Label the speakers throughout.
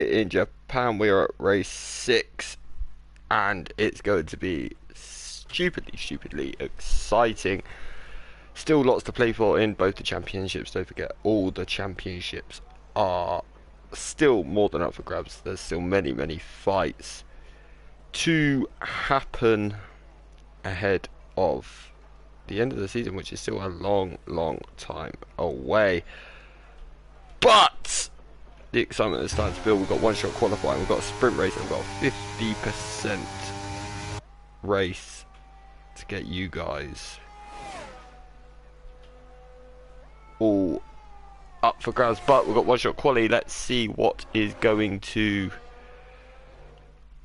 Speaker 1: in Japan. We are at race 6, and it's going to be stupidly exciting. Still lots to play for in both the championships. Don't forget, all the championships are still more than up for grabs. There's still many fights to happen ahead of the end of the season, which is still a long time away. But the excitement is starting to build. We've got one shot qualifying, we've got a sprint race, and we've got a 50% race to get you guys all up for grabs. But we've got one shot quali. Let's see what is going to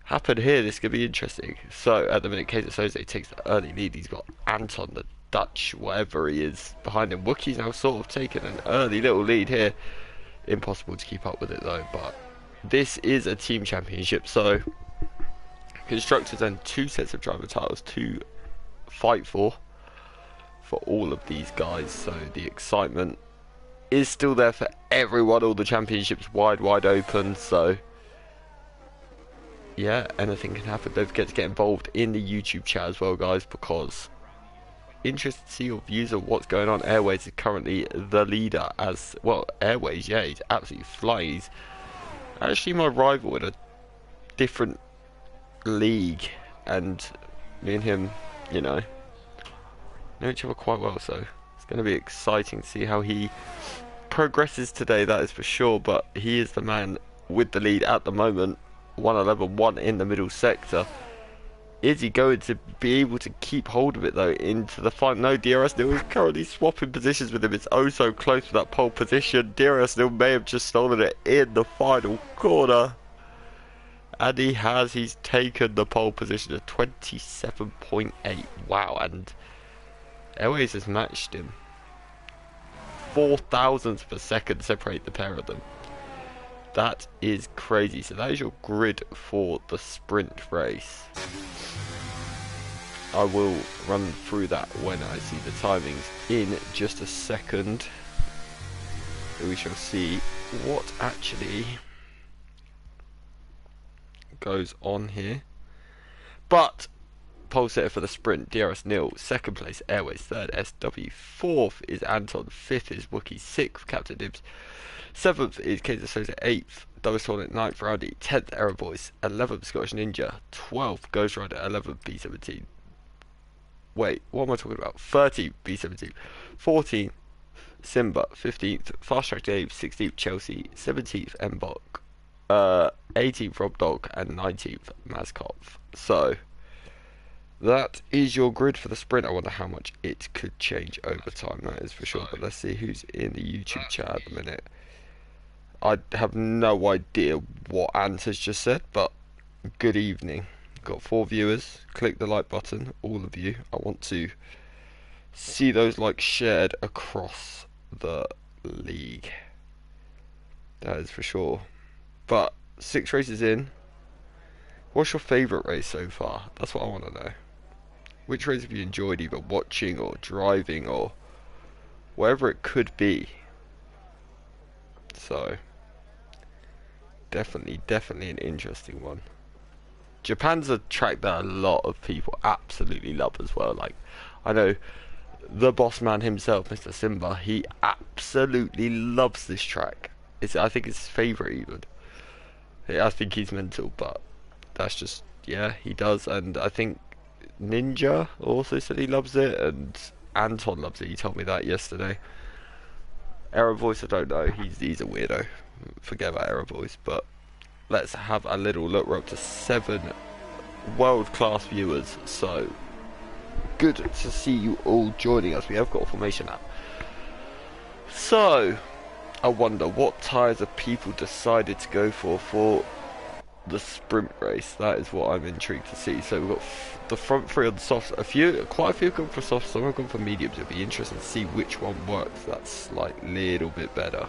Speaker 1: happen here. This could be interesting. So at the minute, Kaiser Soze takes the early lead. He's got Anton, the Dutch, whatever he is, behind him. Wookie's now sort of taken an early little lead here. Impossible to keep up with it though, but this is a team championship, so constructors and 2 sets of driver titles to fight for all of these guys. So the excitement is still there for everyone. All the championships wide open, so yeah, anything can happen. Don't forget to get involved in the YouTube chat as well, guys, because interested to see your views of what's going on. Airways is currently the leader as well. Airways, yeah, he's absolutely flying. He's actually my rival in a different league, and me and him, you know each other quite well, so it's going to be exciting to see how he progresses today, that is for sure. But he is the man with the lead at the moment. 111-1 in the middle sector. Is he going to be able to keep hold of it though into the final? No, DRS Nil is currently swapping positions with him. It's oh so close to that pole position. DRS Nil may have just stolen it in the final corner. And he's taken the pole position at 27.8. Wow, and Airways has matched him. 4 thousandths per second separate the pair of them. That is crazy. So that is your grid for the sprint race. I will run through that when I see the timings in just a second. We shall see what actually goes on here. But pole sitter for the sprint, DRS Nil. 2nd place, Airways. 3rd, SW. 4th is Anton. 5th is Wookie. 6th, Captain Dibs. 7th is Kaiser Soze. 8th, Double Hornet. 9th, Rowdy. 10th, Error Voice. 11th, Scottish Ninja. 12th, Ghost Rider. 11th, B17. Wait, what am I talking about? 13th, B17. 14th, Simba. 15th, Fast Track Dave. 16th, Chelsea. 17th, Mbok. 18th, Rob Dog. And 19th, Mazkov. So that is your grid for the sprint. I wonder how much it could change over time, that is for sure. But let's see who's in the YouTube chat at the minute. I have no idea what Ant has just said, but good evening. Got 4 viewers. Click the like button, all of you. I want to see those likes shared across the league. That is for sure. But 6 races in. What's your favourite race so far? That's what I want to know. Which race have you enjoyed, either watching or driving or whatever it could be? So definitely an interesting one. Japan's a track that a lot of people absolutely love as well. Like, I know the boss man himself, Mr. Simba, he absolutely loves this track. I think it's his favourite even. I think he's mental, but that's just, yeah, he does. And I think Ninja also said he loves it, and Anton loves it. He told me that yesterday. Error Voice, I don't know. He's a weirdo. Forget about Error Voice. But let's have a little look. We're up to 7 world-class viewers. So good to see you all joining us. We have got a formation app. So I wonder what tyres have people decided to go for the sprint race. That is what I'm intrigued to see. So we've got the front 3 on the softs. Quite a few have gone for softs, some have gone for mediums. It'll be interesting to see which one works that slight little bit better.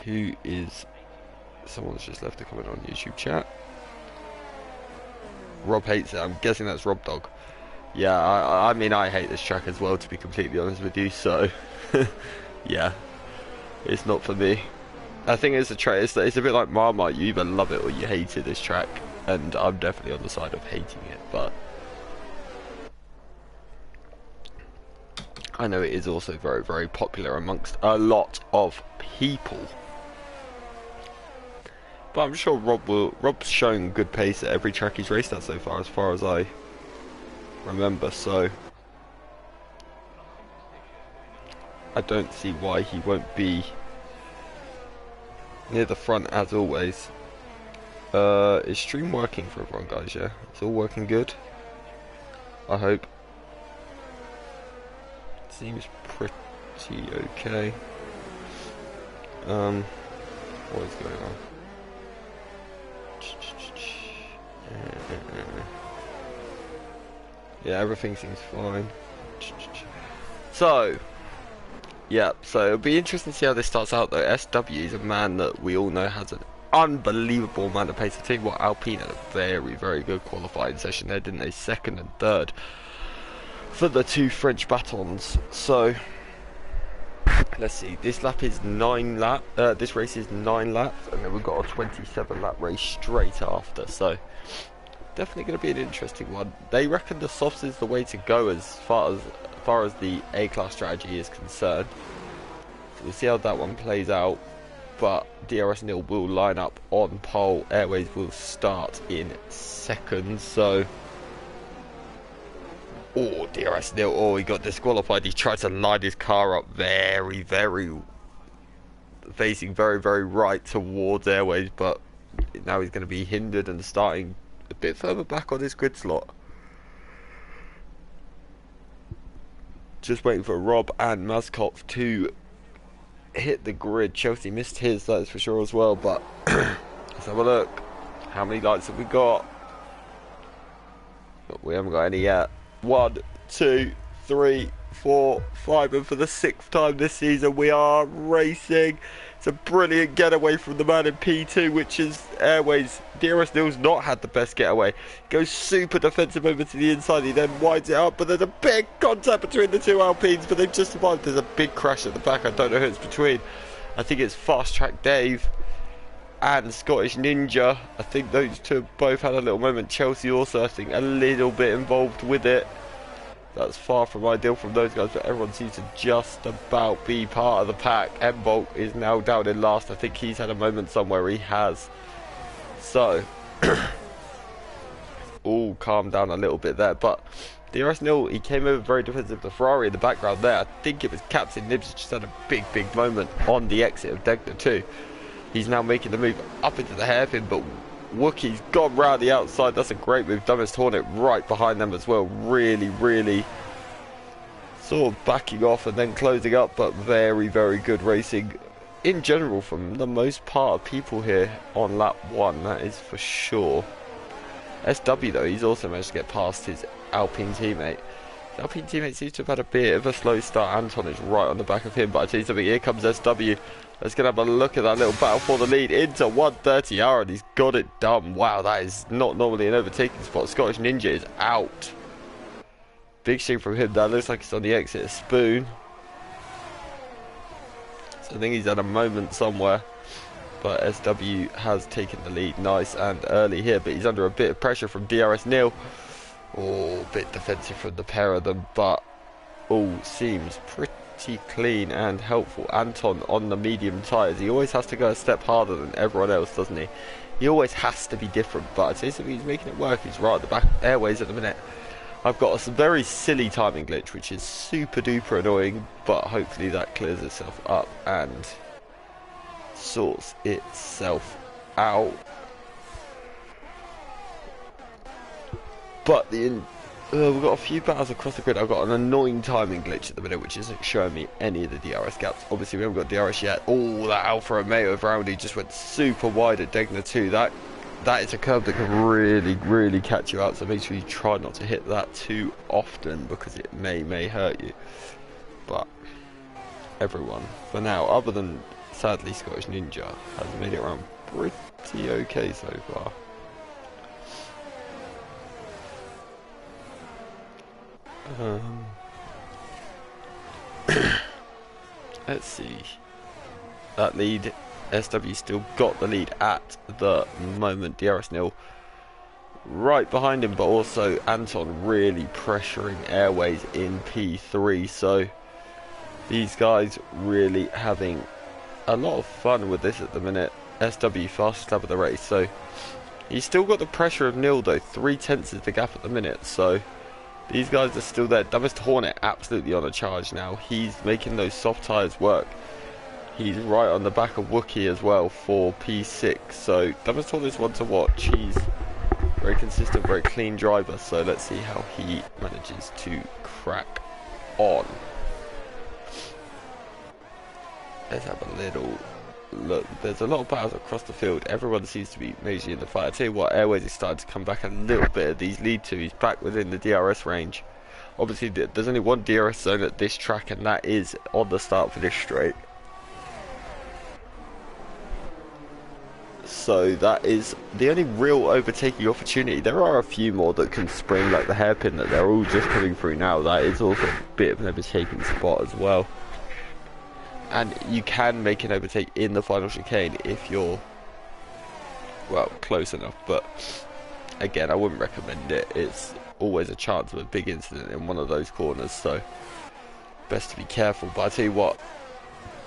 Speaker 1: Who is... Someone's just left a comment on YouTube chat. Rob hates it. I'm guessing that's Rob Dog. Yeah, I mean, I hate this track as well, to be completely honest with you, so... yeah. It's not for me. I think it's a track. It's a bit like Marmite. You either love it or you hate it. This track, and I'm definitely on the side of hating it. But I know it is also very, very popular amongst a lot of people. But I'm sure Rob's shown good pace at every track he's raced at so far as I remember. So I don't see why he won't be near the front as always. Is stream working for everyone, guys? Yeah, it's all working good, I hope. Seems pretty okay. What is going on? Yeah, everything seems fine. So yeah, so it'll be interesting to see how this starts out though. SW is a man that we all know has an unbelievable amount of pace. I tell you what, Alpine had a very, very good qualifying session there, didn't they? Second and third for the two French batons. So let's see, this lap is 9 lap. This race is 9 laps, and then we've got a 27 lap race straight after. So definitely going to be an interesting one. They reckon the softs is the way to go as far as the A-class strategy is concerned. So we'll see how that one plays out. But DRS Nil will line up on pole. Airways will start in second. So, oh, DRS Nil. Oh, he got disqualified. He tried to line his car up very, very, facing very, very right towards Airways. But now he's going to be hindered and starting a bit further back on his grid slot. Just waiting for Rob and Mazkov to hit the grid. Chelsea missed his, that's for sure as well. But let's have a look. How many lights have we got? But we haven't got any yet. 1, 2, 3, 4, 5, and for the 6th time this season we are racing. It's a brilliant getaway from the man in P2, which is Airways. DRS Nil's not had the best getaway. Goes super defensive over to the inside. He then winds it up, but there's a big contact between the two Alpines, but they've just survived. There's a big crash at the back. I don't know who it's between. I think it's Fast Track Dave and Scottish Ninja. I think those two both had a little moment. Chelsea also, I think, a little bit involved with it. That's far from ideal from those guys, but everyone seems to just about be part of the pack. M-Bolt is now down in last. I think he's had a moment somewhere. He has. So, all calmed down a little bit there. But DRS Nil, he came over very defensive. The Ferrari in the background there, I think it was Captain Nibs, just had a big, big moment on the exit of Degner too. He's now making the move up into the hairpin, but Wookie's gone round the outside. That's a great move. Dumbest Hornet right behind them as well. Really, really sort of backing off and then closing up, but very, very good racing in general from the most part of people here on lap 1, that is for sure. SW though, he's also managed to get past his Alpine teammate. His Alpine teammate seems to have had a bit of a slow start. Anton is right on the back of him, but I tell you something, here comes SW. Let's get have a look at that little battle for the lead into 130R, and he's got it done. Wow, that is not normally an overtaking spot. Scottish Ninja is out. Big shake from him. That looks like it's on the exit of Spoon. So I think he's had a moment somewhere. But SW has taken the lead nice and early here, but he's under a bit of pressure from DRS Nil. Oh, a bit defensive from the pair of them, but all seems pretty clean and helpful. Anton on the medium tyres. He always has to go a step harder than everyone else, doesn't he? He always has to be different, but I'd say something, he's making it work. He's right at the back Airways at the minute. I've got a very silly timing glitch, which is super duper annoying, but hopefully that clears itself up and sorts itself out. But we've got a few battles across the grid. I've got an annoying timing glitch at the minute, which isn't showing me any of the DRS gaps. Obviously, we haven't got DRS yet. Oh, that Alfa Romeo of Roundy just went super wide at Degner too. That is a curve that can really, really catch you out. So make sure you try not to hit that too often, because it may hurt you. But everyone, for now, other than sadly Scottish Ninja, has made it around pretty okay so far. Let's see. that lead. SW still got the lead at the moment. DRS nil right behind him, but also Anton really pressuring Airways in P3. So these guys really having a lot of fun with this at the minute. SW fastest lap of the race, so he's still got the pressure of nil though. 3/10 is the gap at the minute, so these guys are still there. Dumbest Hornet absolutely on a charge now. He's making those soft tyres work. He's right on the back of Wookie as well for P6. So Dumbest Hornet's one to watch. He's very consistent, very clean driver. So let's see how he manages to crack on. Let's have a little look. There's a lot of battles across the field. Everyone seems to be majorly in the fight. I tell you what, Airways is starting to come back a little bit at these lead two. He's back within the DRS range. Obviously, there's only one DRS zone at this track, and that is on the start for this straight. So that is the only real overtaking opportunity. There are a few more that can spring, like the hairpin that they're all just coming through now. That is also a bit of an overtaking spot as well. And you can make an overtake in the final chicane if you're, well, close enough. But again, I wouldn't recommend it. It's always a chance of a big incident in one of those corners. So best to be careful. But I tell you what,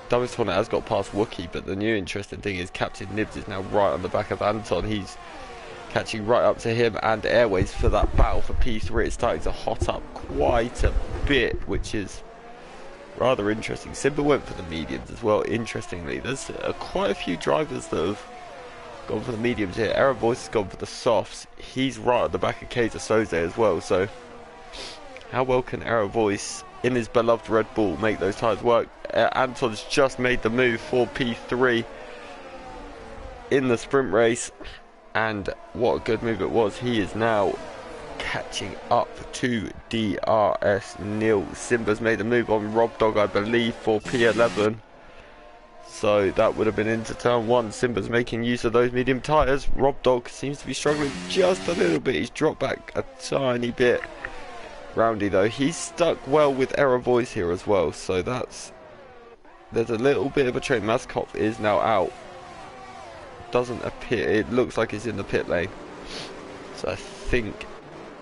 Speaker 1: Dumbest Hornet has got past Wookie, but the new interesting thing is Captain Nibs is now right on the back of Anton. He's catching right up to him and Airways for that battle for P3. It's starting to hot up quite a bit, which is rather interesting. Simba went for the mediums as well. Interestingly, there's quite a few drivers that have gone for the mediums here. Error Voice has gone for the softs. He's right at the back of Kaiser Soze as well. So how well can Error Voice in his beloved Red Bull make those tyres work? Anton's just made the move for P3 in the sprint race, and what a good move it was. He is now catching up to DRS nil. Simba's made a move on Rob Dog, I believe, for P11. So that would have been into turn one. Simba's making use of those medium tyres. Rob Dog seems to be struggling just a little bit. He's dropped back a tiny bit. Roundy though, he's stuck well with Error Voice here as well, so there's a little bit of a train. Maskov is now out. Doesn't appear, it looks like he's in the pit lane, so I think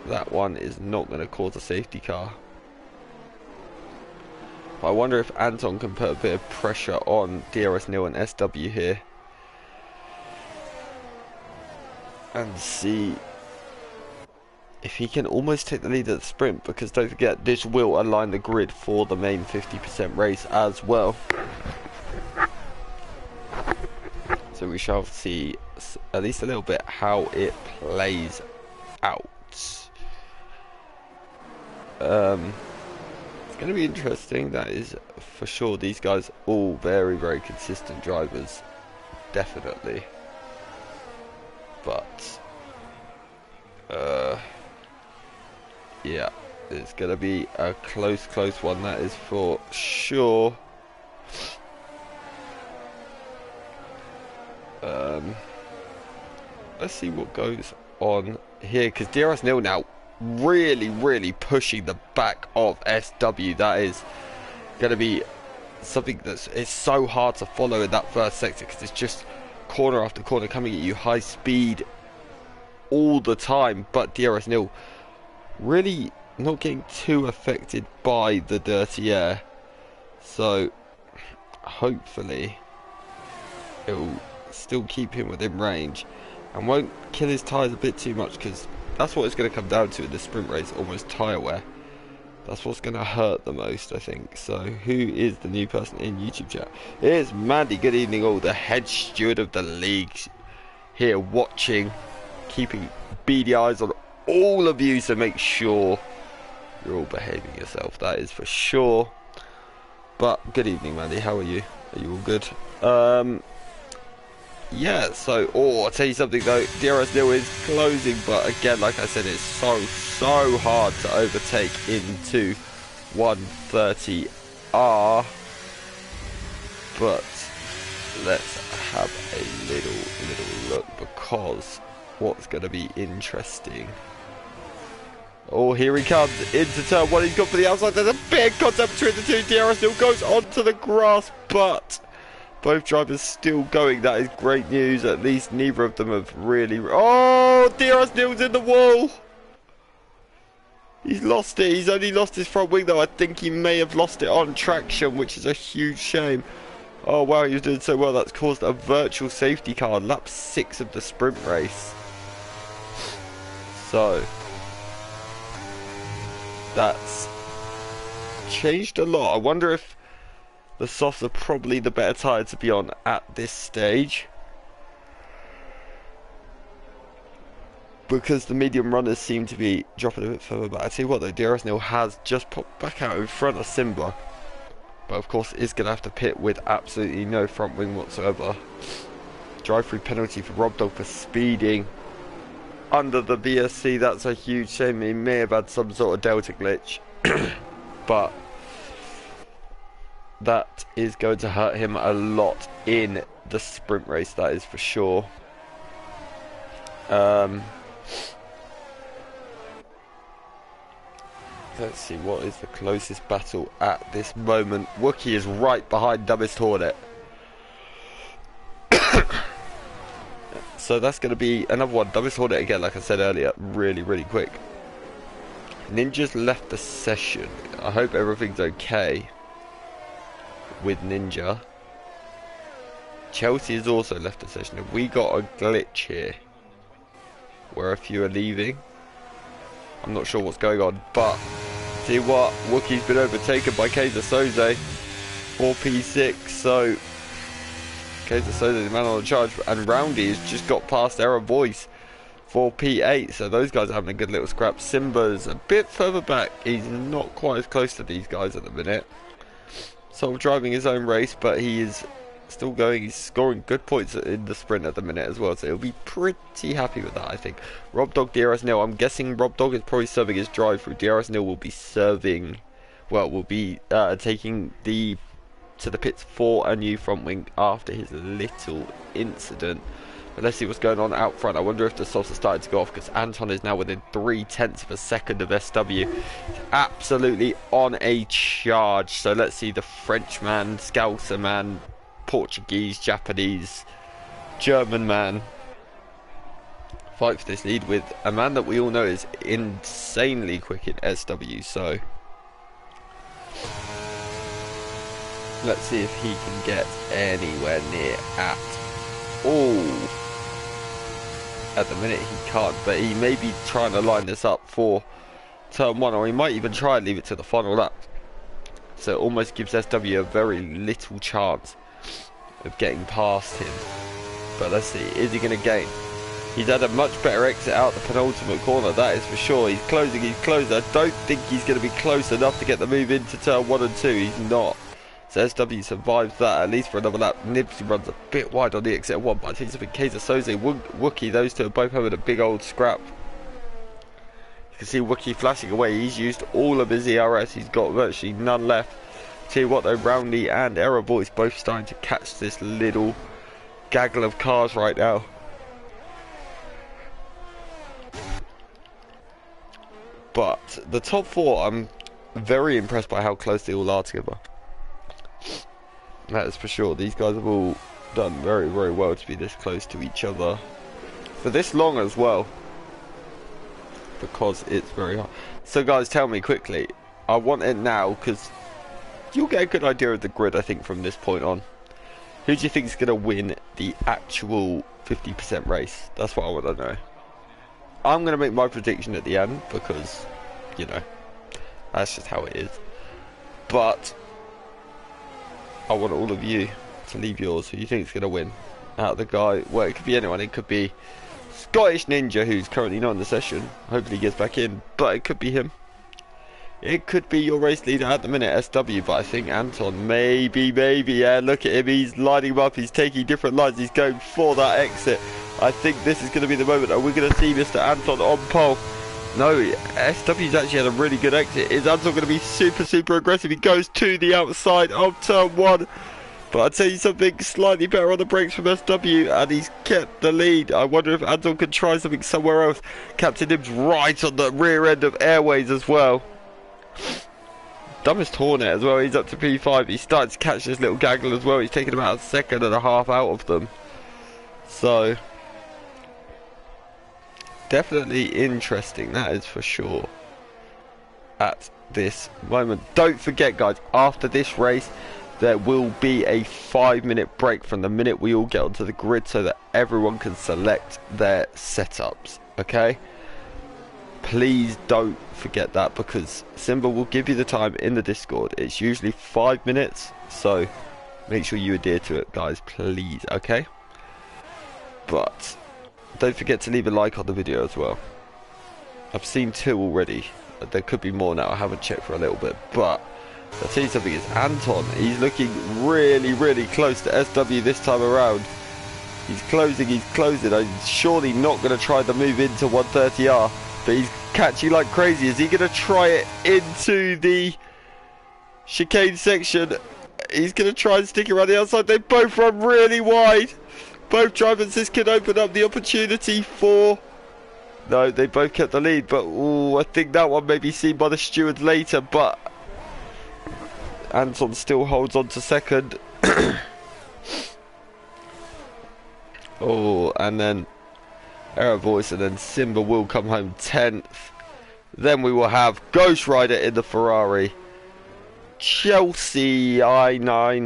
Speaker 1: that one is not going to cause a safety car. But I wonder if Anton can put a bit of pressure on DRS Nil and SW here and see if he can almost take the lead at the sprint, because don't forget, this will align the grid for the main 50% race as well. So we shall see at least a little bit how it plays out. It's going to be interesting, that is for sure. These guys all very, very consistent drivers, definitely. But yeah, it's going to be a close one, that is for sure. Let's see what goes on here, because DRS Nil now really pushing the back of SW. That is going to be something it's so hard to follow in that first sector, because it's just corner after corner coming at you high speed all the time. But DRS Nil really not getting too affected by the dirty air, so hopefully it will still keep him within range and won't kill his tyres a bit too much, because that's what it's going to come down to in the sprint race, almost tyre wear. That's what's going to hurt the most, I think. So who is the new person in YouTube chat? It is Mandy. Good evening all, the head steward of the league here watching, keeping beady eyes on all of you, so make sure you're all behaving yourself, that is for sure. But good evening, Mandy, how are you? Are you all good? Yeah, so, I'll tell you something though, DRS Nil is closing, but again, like I said, it's so hard to overtake into 130R. But let's have a little look, because what's going to be interesting. Oh, here he comes into turn one. He's gone for the outside. There's a big contact between the two. DRS Nil goes onto the grass, but Both drivers still going. That is great news. At least neither of them have really... Oh, DRS Neil's in the wall. He's lost it. He's only lost his front wing though. I think he may have lost it on traction, which is a huge shame. Oh wow, he was doing so well. That's caused a virtual safety car on lap 6 of the sprint race. So that's changed a lot. I wonder if the softs are probably the better tyre to be on at this stage, because the medium runners seem to be dropping a bit further back. I tell you what though, DRS Neil has just popped back out in front of Simba, but of course is going to have to pit with absolutely no front wing whatsoever. Drive-through penalty for Rob Dog for speeding under the BSC. That's a huge shame. He may have had some sort of delta glitch, but that is going to hurt him a lot in the sprint race, that is for sure. Let's see, what is the closest battle at this moment? Wookie is right behind Dumbest Hornet. So that's going to be another one. Dumbest Hornet again, like I said earlier, really, really quick. Ninja's left the session. I hope everything's okay with Ninja. Chelsea has also left the session. Have we got a glitch here where a few are leaving? I'm not sure what's going on, but see what, Wookie's been overtaken by Kaiser Soze 4P6, so Kaiser Soze, the man on the charge, and Roundy has just got past Error Voice 4P8, so those guys are having a good little scrap. Simba's a bit further back. He's not quite as close to these guys at the minute. Sort of driving his own race, but he is still going. He's scoring good points in the sprint at the minute as well, so he'll be pretty happy with that, I think. Rob Dog, DRS Nil. I'm guessing Rob Dog is probably serving his drive through. DRS Nil will be serving, well, will be taking the to the pits for a new front wing after his little incident. But let's see what's going on out front. I wonder if the softs are starting to go off, because Anton is now within 0.3 of a second of SW. He's absolutely on a charge. So let's see the Frenchman, Scouser man, Portuguese, Japanese, German man fight for this lead with a man that we all know is insanely quick in SW. So let's see if he can get anywhere near at all. At the minute he can't, but he may be trying to line this up for turn 1, or he might even try and leave it to the final lap. So it almost gives SW a very little chance of getting past him. But let's see, is he going to gain? He's had a much better exit out the penultimate corner, that is for sure. He's closing, he's closing. I don't think he's going to be close enough to get the move into turn 1 and 2. He's not. So SW survives that, at least for another lap. Nibsy runs a bit wide on the exit at 1, but I think it's a bit Kaiser Soze, Wookie, those two are both having a big old scrap. You can see Wookie flashing away. He's used all of his ERS. He's got virtually none left. Tell you what though, Roundy and Error Voice both starting to catch this little gaggle of cars right now. But the top 4, I'm very impressed by how close they all are together. That is for sure. These guys have all done very, very well to be this close to each other for this long as well, because it's very hard. So guys, tell me quickly, I want it now because you'll get a good idea of the grid, I think, from this point on. Who do you think is going to win the actual 50% race? That's what I want to know. I'm going to make my prediction at the end because, you know, that's just how it is. But I want all of you to leave yours. Who you think is going to win out of the guy? Well, it could be anyone. It could be Scottish Ninja, who's currently not in the session. Hopefully he gets back in, but it could be him. It could be your race leader at the minute, SW, but I think Anton, maybe, yeah, look at him, he's lining him up, he's taking different lines, he's going for that exit. I think this is going to be the moment. Are we going to see Mr. Anton on pole? No, SW's actually had a really good exit. Is Anton going to be super, super aggressive? He goes to the outside of turn 1. But I'd tell you something, slightly better on the brakes from SW, and he's kept the lead. I wonder if Anton can try something somewhere else. Captain Nibs right on the rear end of Airways as well. Dumbest Hornet as well, he's up to P5. He's starting to catch this little gaggle as well. He's taking about a second and a half out of them. So, definitely interesting, that is for sure. At this moment. Don't forget, guys, after this race, there will be a 5-minute break from the minute we all get onto the grid so that everyone can select their setups, okay? Please don't forget that, because Simba will give you the time in the Discord. It's usually 5 minutes, so make sure you adhere to it, guys, please, okay? But don't forget to leave a like on the video as well. I've seen 2 already. There could be more now, I haven't checked for a little bit, but I'll tell you something, it's Anton. He's looking really, really close to SW this time around. He's closing. I'm surely not going to try the move into 130R, but he's catching like crazy. Is he going to try it into the chicane section? He's going to try and stick around the outside. They both run really wide. Both drivers, this could open up the opportunity for... No, they both kept the lead, but ooh, I think that one may be seen by the stewards later, but Anton still holds on to second. Oh, and then Error Voice, and then Simba will come home 10th. Then we will have Ghost Rider in the Ferrari. Chelsea I9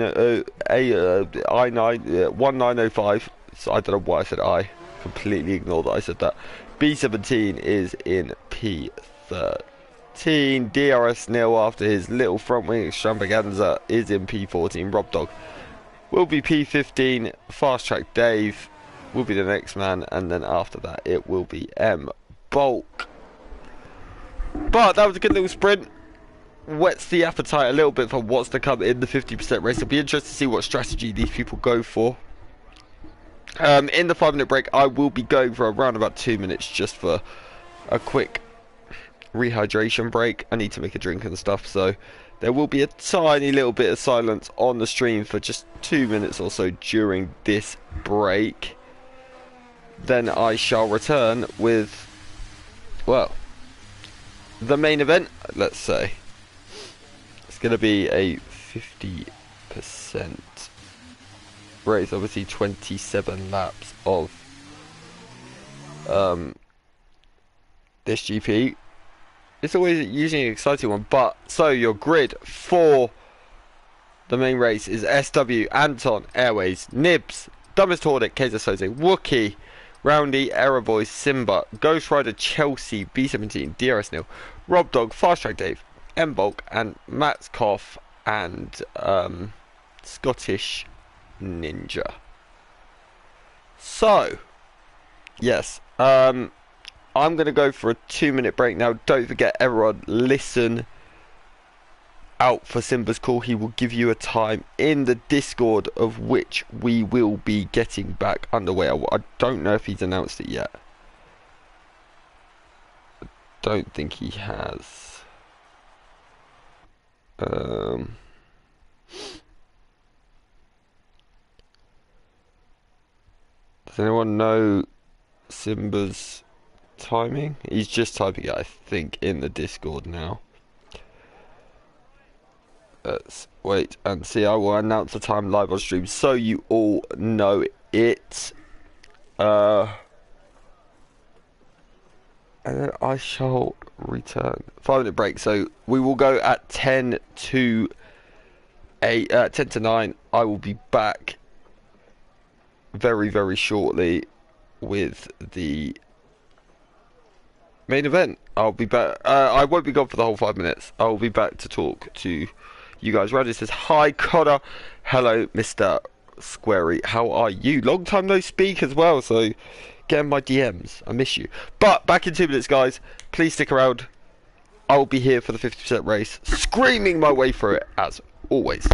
Speaker 1: 1905. So I don't know why I said I. Completely ignore that I said that. B17 is in P13. DRS nil after his little front wing extravaganza is in P14. Rob Dog will be P15. Fast Track Dave will be the next man, and then after that it will be M Bulk. But that was a good little sprint. Whets the appetite a little bit for what's to come in the 50% race. It'll be interesting to see what strategy these people go for. In the 5-minute break, I will be going for around about 2 minutes just for a quick rehydration break. I need to make a drink and stuff, so there will be a tiny little bit of silence on the stream for just 2 minutes or so during this break. Then I shall return with, well, the main event, let's say. It's going to be a 50% race, obviously 27 laps of this GP. It's always usually an exciting one, but so your grid for the main race is SW, Anton, Airways, Nibs, Dumbest Hornet, Kaiser Soze, Wookie, Roundy, Error Voice, Simba, Ghost Rider, Chelsea, B17, DRS Nil, Rob Dog, Fast Track Dave, M Bulk, and Matt's Cough, and Scottish Ninja. So, yes, I'm going to go for a 2-minute break now. Don't forget, everyone, listen out for Simba's call. He will give you a time in the Discord of which we will be getting back underway. I don't know if he's announced it yet. I don't think he has. Does anyone know Simba's timing? He's just typing it, I think, in the Discord now. Let's wait and see. I will announce the time live on stream so you all know it. And then I shall return. 5-minute break. So we will go at 10 to 9. I will be back very, very shortly with the main event. I'll be back. I won't be gone for the whole 5 minutes. I'll be back to talk to you guys. Randy says, hi, Connor. Hello, Mr. Squarey. How are you? Long time no speak as well, so get in my DMs. I miss you. But back in 2 minutes, guys. Please stick around. I will be here for the 50% race, screaming my way through it, as always.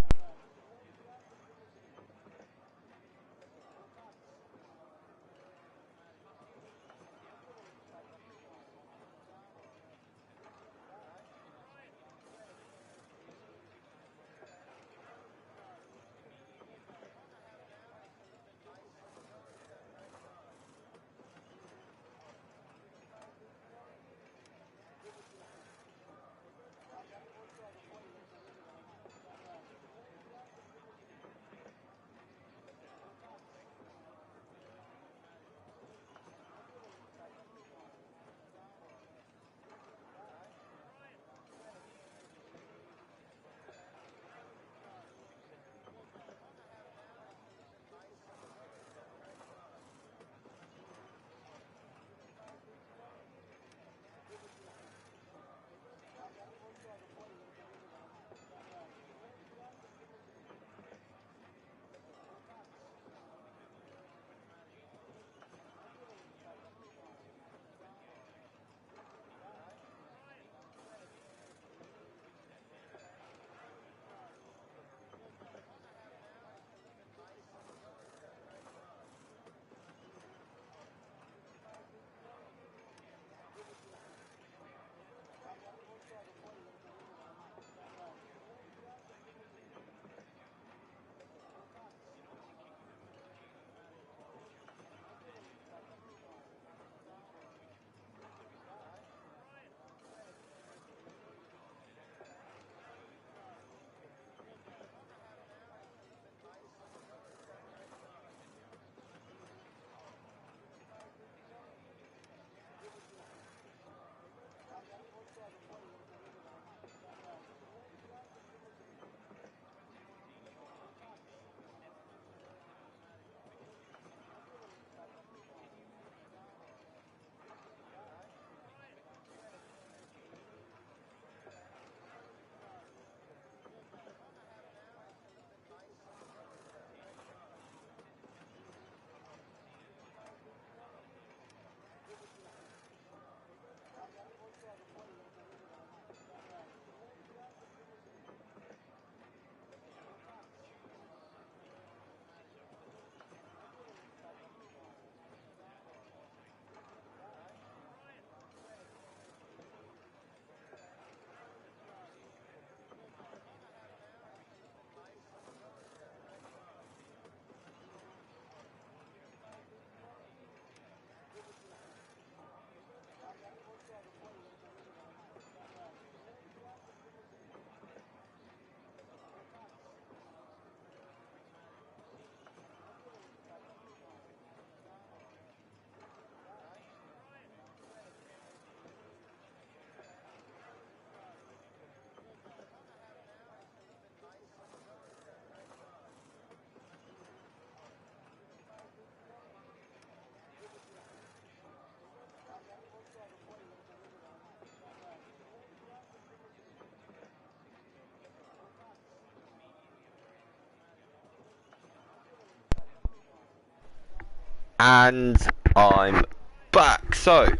Speaker 1: And I'm back. So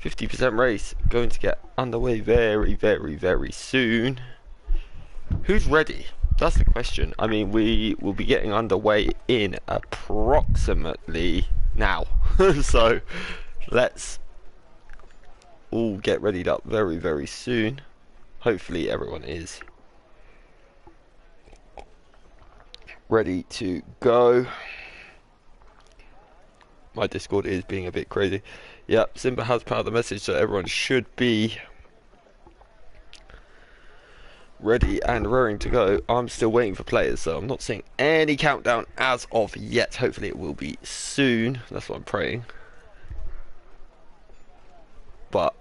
Speaker 1: 50% race going to get underway very, very, very soon. Who's ready? That's the question. I mean, we will be getting underway in approximately now. So let's all get readied up very, very soon. Hopefully everyone is ready to go. My Discord is being a bit crazy. Yep, Simba has powered the message, so everyone should be ready and raring to go. I'm still waiting for players, so I'm not seeing any countdown as of yet. Hopefully it will be soon. That's what I'm praying. But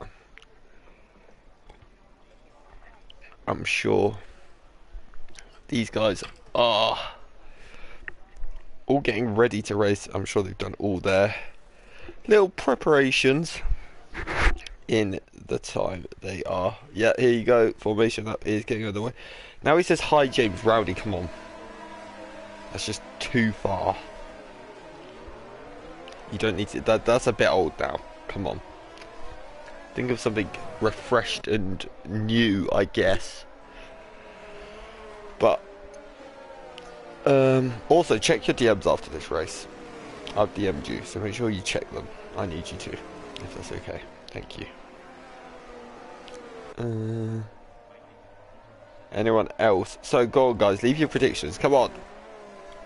Speaker 1: I'm sure these guys are all getting ready to race. I'm sure they've done all their little preparations in the time they are. Yeah, here you go. Formation up is getting underway. Now he says, hi James Rowdy, come on. That's just too far. You don't need to, that's a bit old now. Come on. Think of something refreshed and new, I guess. But also check your DMs after this race. I've DM'd you, so make sure you check them. I need you to, if that's okay. Thank you. Anyone else? So go on guys, leave your predictions. Come on.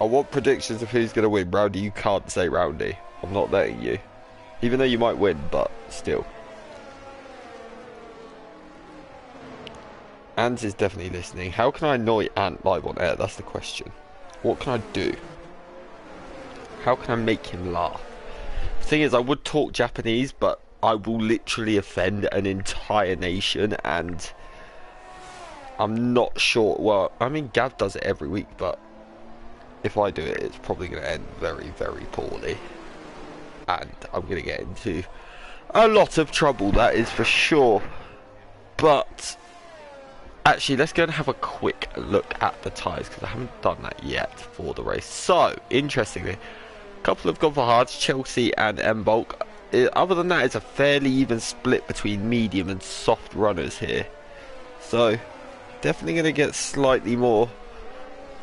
Speaker 1: I want predictions of who's going to win. Rowdy, you can't say Rowdy. I'm not letting you. Even though you might win, but still. Ant is definitely listening. How can I annoy Ant live on air? That's the question. What can I do? How can I make him laugh? The thing is, I would talk Japanese, but I will literally offend an entire nation, and I'm not sure. Well, I mean, Gav does it every week, but if I do it, it's probably going to end very, very poorly. And I'm going to get into a lot of trouble, that is for sure. But actually, let's go and have a quick look at the tyres, because I haven't done that yet for the race. So, interestingly, a couple have gone for hards, Chelsea and M-Bulk. Other than that, it's a fairly even split between medium and soft runners here. So, definitely going to get slightly more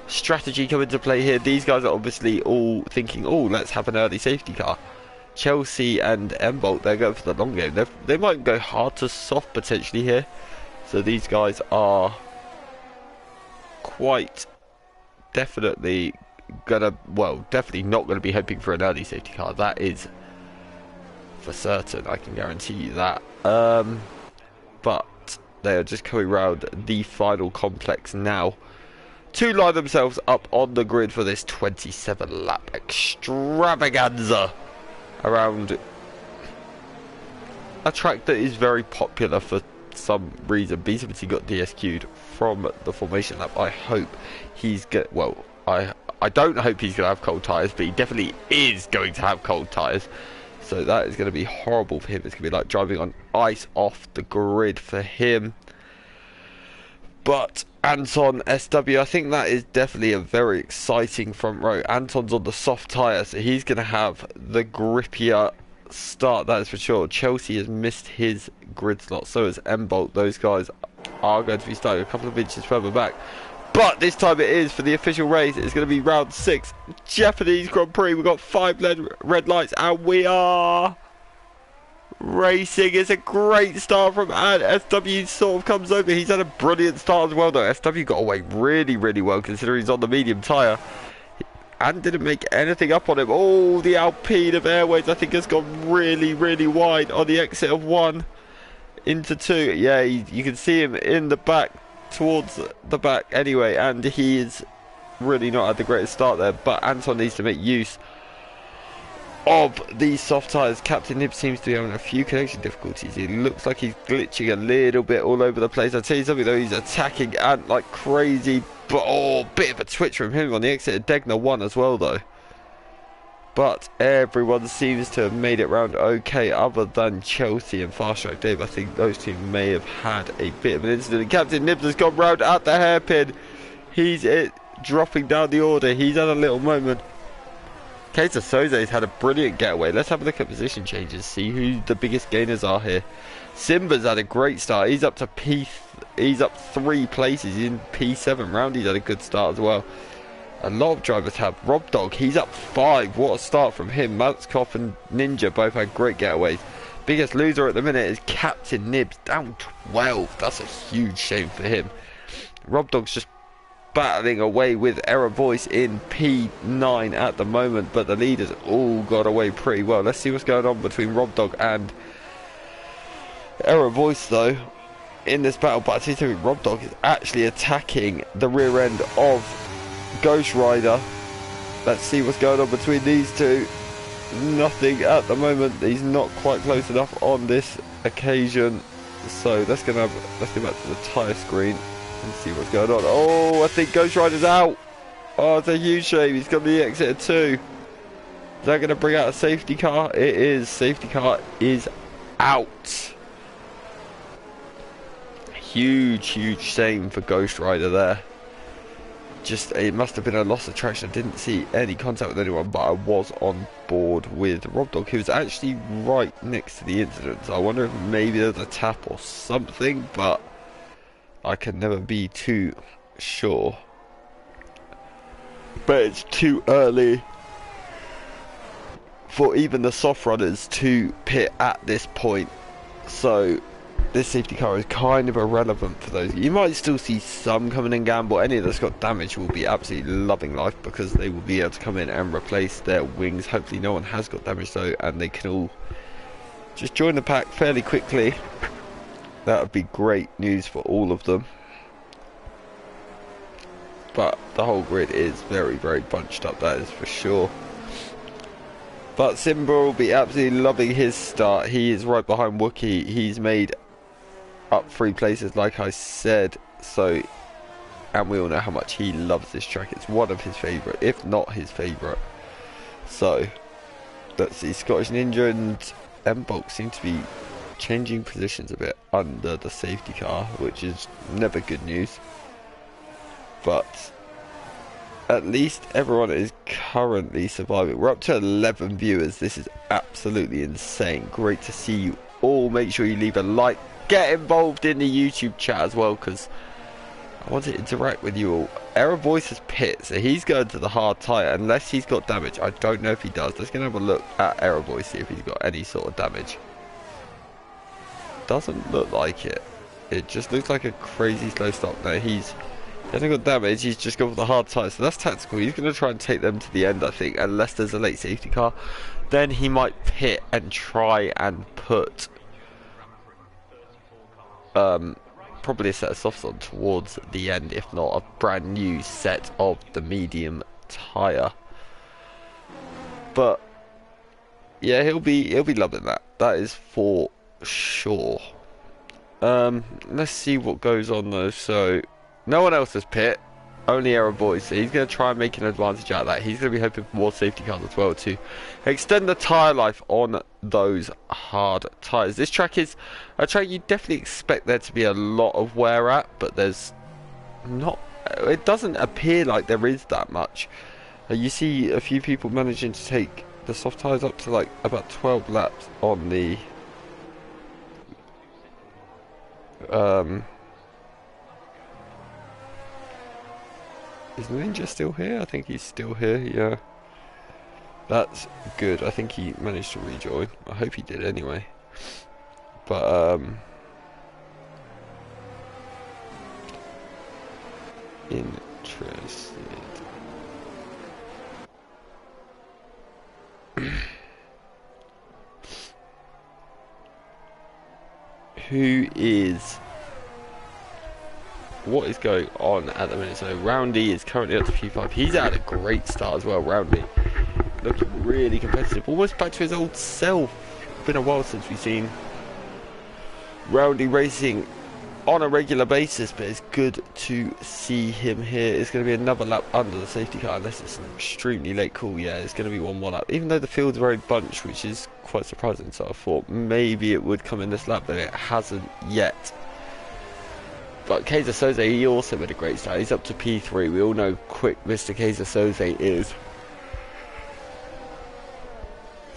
Speaker 1: strategy come into play here. These guys are obviously all thinking, oh, let's have an early safety car. Chelsea and M-Bulk, they're going for the long game. They might go hard to soft potentially here. So these guys are quite definitely gonna, well, definitely not gonna be hoping for an early safety car. That is for certain, I can guarantee you that. But they are just coming around the final complex now to line themselves up on the grid for this 27 lap extravaganza around a track that is very popular for some reason. B70 got DSQ'd from the formation lap. I hope he's well, I don't hope he's going to have cold tyres, but he definitely is going to have cold tyres. So that is going to be horrible for him. It's going to be like driving on ice off the grid for him. But Anton SW, I think that is definitely a very exciting front row. Anton's on the soft tyre, so he's going to have the grippier start, that is for sure. Chelsea has missed his grid slot, so has M-Bolt. Those guys are going to be starting a couple of inches further back. But this time it is for the official race. It's going to be round 6, Japanese Grand Prix. We've got 5 red lights, and we are racing. It's a great start from Ant. SW sort of comes over. He's had a brilliant start as well, though. SW got away really, really well, considering he's on the medium tyre. And didn't make anything up on him. Oh, the Alpine of Airways, I think, has gone really, really wide on the exit of 1 into 2. Yeah, you can see him in the back, towards the back anyway, and he is really not had the greatest start there. But Anton needs to make use of these soft tyres. Captain Nib seems to be having a few connection difficulties. It looks like he's glitching a little bit all over the place. I'll tell you something though, he's attacking Ant like crazy. But oh, bit of a twitch from him on the exit of Degner 1 as well though. But everyone seems to have made it round okay, other than Chelsea and Fast Track Dave. I think those two may have had a bit of an incident. And Captain Nibs has gone round at the hairpin. He's dropping down the order. He's had a little moment. Kaiser Soze's had a brilliant getaway. Let's have a look at position changes, see who the biggest gainers are here. Simba's had a great start. He's up to he's up 3 places. He's in P7. Roundy's had a good start as well. A lot of drivers have. Rob Dog, he's up 5. What a start from him. Maltzkoff and Ninja both had great getaways. Biggest loser at the minute is Captain Nibs, down 12. That's a huge shame for him. Rob Dog's just battling away with Error Voice in P9 at the moment, but the leaders all got away pretty well. Let's see what's going on between Rob Dog and Error Voice though in this battle. But I think Rob Dog is actually attacking the rear end of Ghost Rider. Let's see what's going on between these two. Nothing at the moment. He's not quite close enough on this occasion, so let's go back to the tyre screen and see what's going on. Oh, I think Ghost Rider's out. Oh, it's a huge shame. He's got the exit at 2. Is that going to bring out a safety car? It is. Safety car is out. Huge shame for Ghost Rider there. Just, it must have been a loss of traction. I didn't see any contact with anyone, but I was on board with Rob Dog, who was actually right next to the incident. So I wonder if maybe there's a tap or something, but I can never be too sure. But it's too early for even the soft runners to pit at this point. So this safety car is kind of irrelevant for those. You might still see some coming and gamble. Any that's got damage will be absolutely loving life, because they will be able to come in and replace their wings. Hopefully no one has got damage though, and they can all just join the pack fairly quickly. That would be great news for all of them. But the whole grid is very bunched up, that is for sure. But Simba will be absolutely loving his start. He is right behind Wookie. He's made up 3 places, like I said. So, and we all know how much he loves this track. It's one of his favourite, if not his favourite. So, let's see. Scottish Ninja and M-Bulk seem to be changing positions a bit under the safety car, which is never good news. But at least everyone is currently surviving. We're up to 11 viewers. This is absolutely insane. Great to see you all. Make sure you leave a like. Get involved in the YouTube chat as well, because I want to interact with you all. Error Voice is pit, so he's going to the hard tyre unless he's got damage. I don't know if he does. Let's go have a look at Error Voice, see if he's got any sort of damage. Doesn't look like it. It just looks like a crazy slow stop. No, he hasn't got damage. He's just gone for the hard tyre, so that's tactical. He's going to try and take them to the end, I think, unless there's a late safety car. Then he might pit and try and put probably a set of softs on towards the end, if not a brand new set of the medium tyre. But yeah, he'll be loving that. That is for sure. Let's see what goes on though. So no one else has pit, only Error Boys, so he's going to try and make an advantage out of that. He's going to be hoping for more safety cars as well to extend the tyre life on those hard tyres. This track is a track you definitely expect there to be a lot of wear at, but there's not, it doesn't appear like there is that much. You see a few people managing to take the soft tyres up to like about 12 laps on the is Ninja still here? I think he's still here, yeah. That's good. I think he managed to rejoin. I hope he did anyway. But, interested. Who is... What is going on at the minute? So Roundy is currently up to P5. He's had a great start as well. Roundy looking really competitive, almost back to his old self. Been a while since we've seen Roundy racing on a regular basis, but it's good to see him here. It's going to be another lap under the safety car, unless it's an extremely late call. Yeah, it's going to be one more lap, even though the field's very bunched, which is quite surprising. So I thought maybe it would come in this lap, but it hasn't yet. But Kaiser Soze, he also made a great start. He's up to P3. We all know quick Mr. Kaiser Soze is.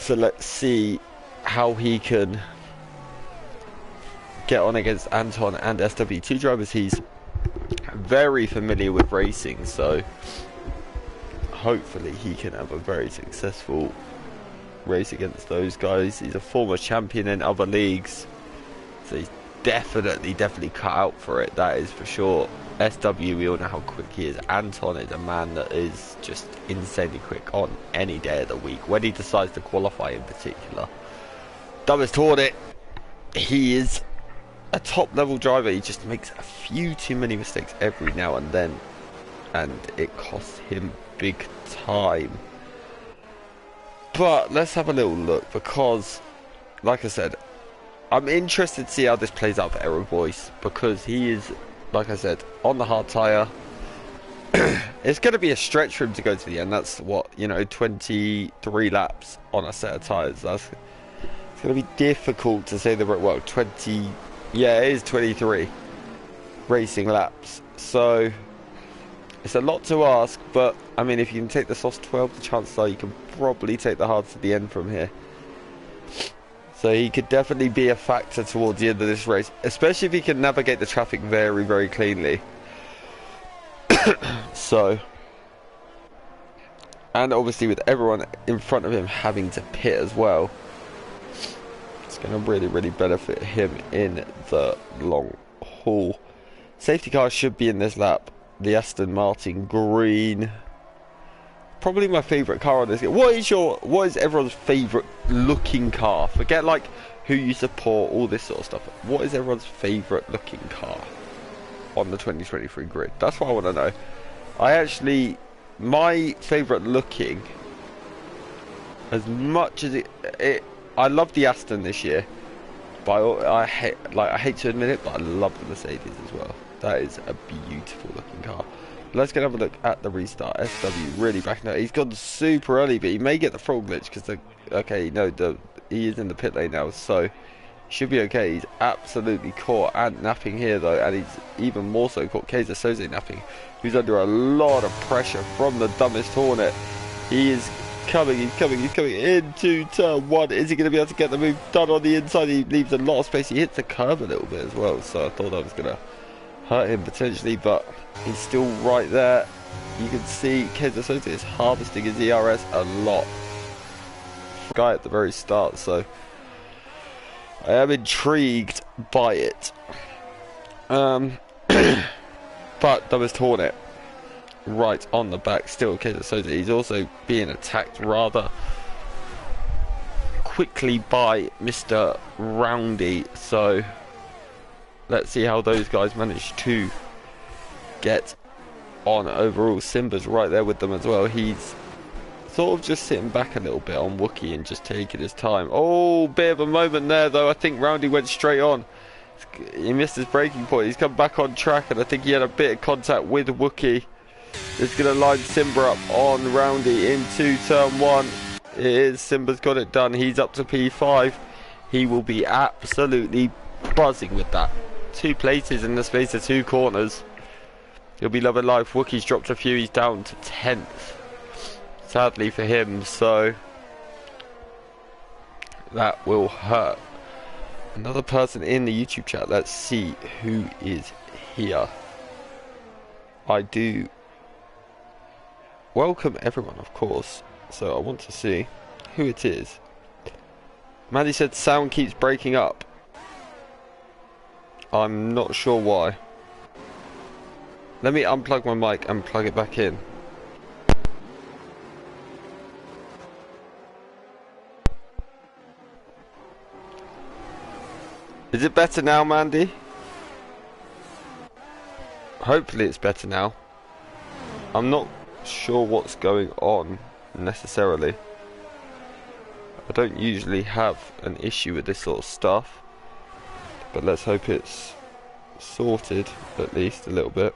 Speaker 1: So let's see how he can get on against Anton and SW2 drivers. He's very familiar with racing, so hopefully he can have a very successful race against those guys. He's a former champion in other leagues, so he's definitely cut out for it, that is for sure. SW, we all know how quick he is. Anton is a man that is just insanely quick on any day of the week, when he decides to qualify in particular. Dumbest Hornet, he is a top level driver. He just makes a few too many mistakes every now and then, and it costs him big time. But let's have a little look, because like I said, I'm interested to see how this plays out for Errol Boyce, because he is, like I said, on the hard tyre. It's going to be a stretch for him to go to the end. That's what, you know, 23 laps on a set of tyres. It's going to be difficult to say the right, well, 20, yeah, it is 23 racing laps. So it's a lot to ask, but I mean, if you can take the softs 12, the chances are you can probably take the hards to the end from here. So he could definitely be a factor towards the end of this race, especially if he can navigate the traffic very, very cleanly. So, and obviously with everyone in front of him having to pit as well, it's going to really benefit him in the long haul. Safety car should be in this lap. The Aston Martin Green. Probably my favourite car on this game. What is everyone's favourite looking car? Forget like who you support, all this sort of stuff. What is everyone's favourite looking car on the 2023 grid? That's what I want to know. My favourite looking, as much as I love the Aston this year, but I hate to admit it, but I love the Mercedes as well. That is a beautiful looking car. Let's go have a look at the restart. SW really backing out. He's gone super early, but he may get the throttle glitch because he is in the pit lane now, so he should be okay. He's absolutely caught and napping here though, and he's even more so caught Kaiser Soze napping, who's under a lot of pressure from the Dumbest Hornet. He is coming, he's coming into turn one. Is he going to be able to get the move done on the inside? He leaves a lot of space. He hits the curb a little bit as well, so I thought I was going to hurt him potentially, but he's still right there. You can see Kaiser Soze is harvesting his ERS a lot. Guy at the very start, so I am intrigued by it. But Dumbest Hornet right on the back still. Kaiser Soze, he's also being attacked rather quickly by Mr. Roundy, so let's see how those guys manage to get on overall. Simba's right there with them as well. He's sort of just sitting back a little bit on Wookie and just taking his time. Oh, bit of a moment there though. I think Roundy went straight on. He missed his braking point. He's come back on track, and I think he had a bit of contact with Wookie. It's going to line Simba up on Roundy into turn one. It is. Simba's got it done. He's up to P5. He will be absolutely buzzing with that. 2 places in the space of 2 corners. He'll be loving life. Wookie's dropped a few. He's down to 10th. Sadly for him, so that will hurt. Another person in the YouTube chat. Let's see who is here. I do welcome everyone, of course. So I want to see who it is. Maddie said sound keeps breaking up. I'm not sure why. Let me unplug my mic and plug it back in. Is it better now, Mandy? Hopefully it's better now. I'm not sure what's going on necessarily. I don't usually have an issue with this sort of stuff, but let's hope it's sorted at least a little bit.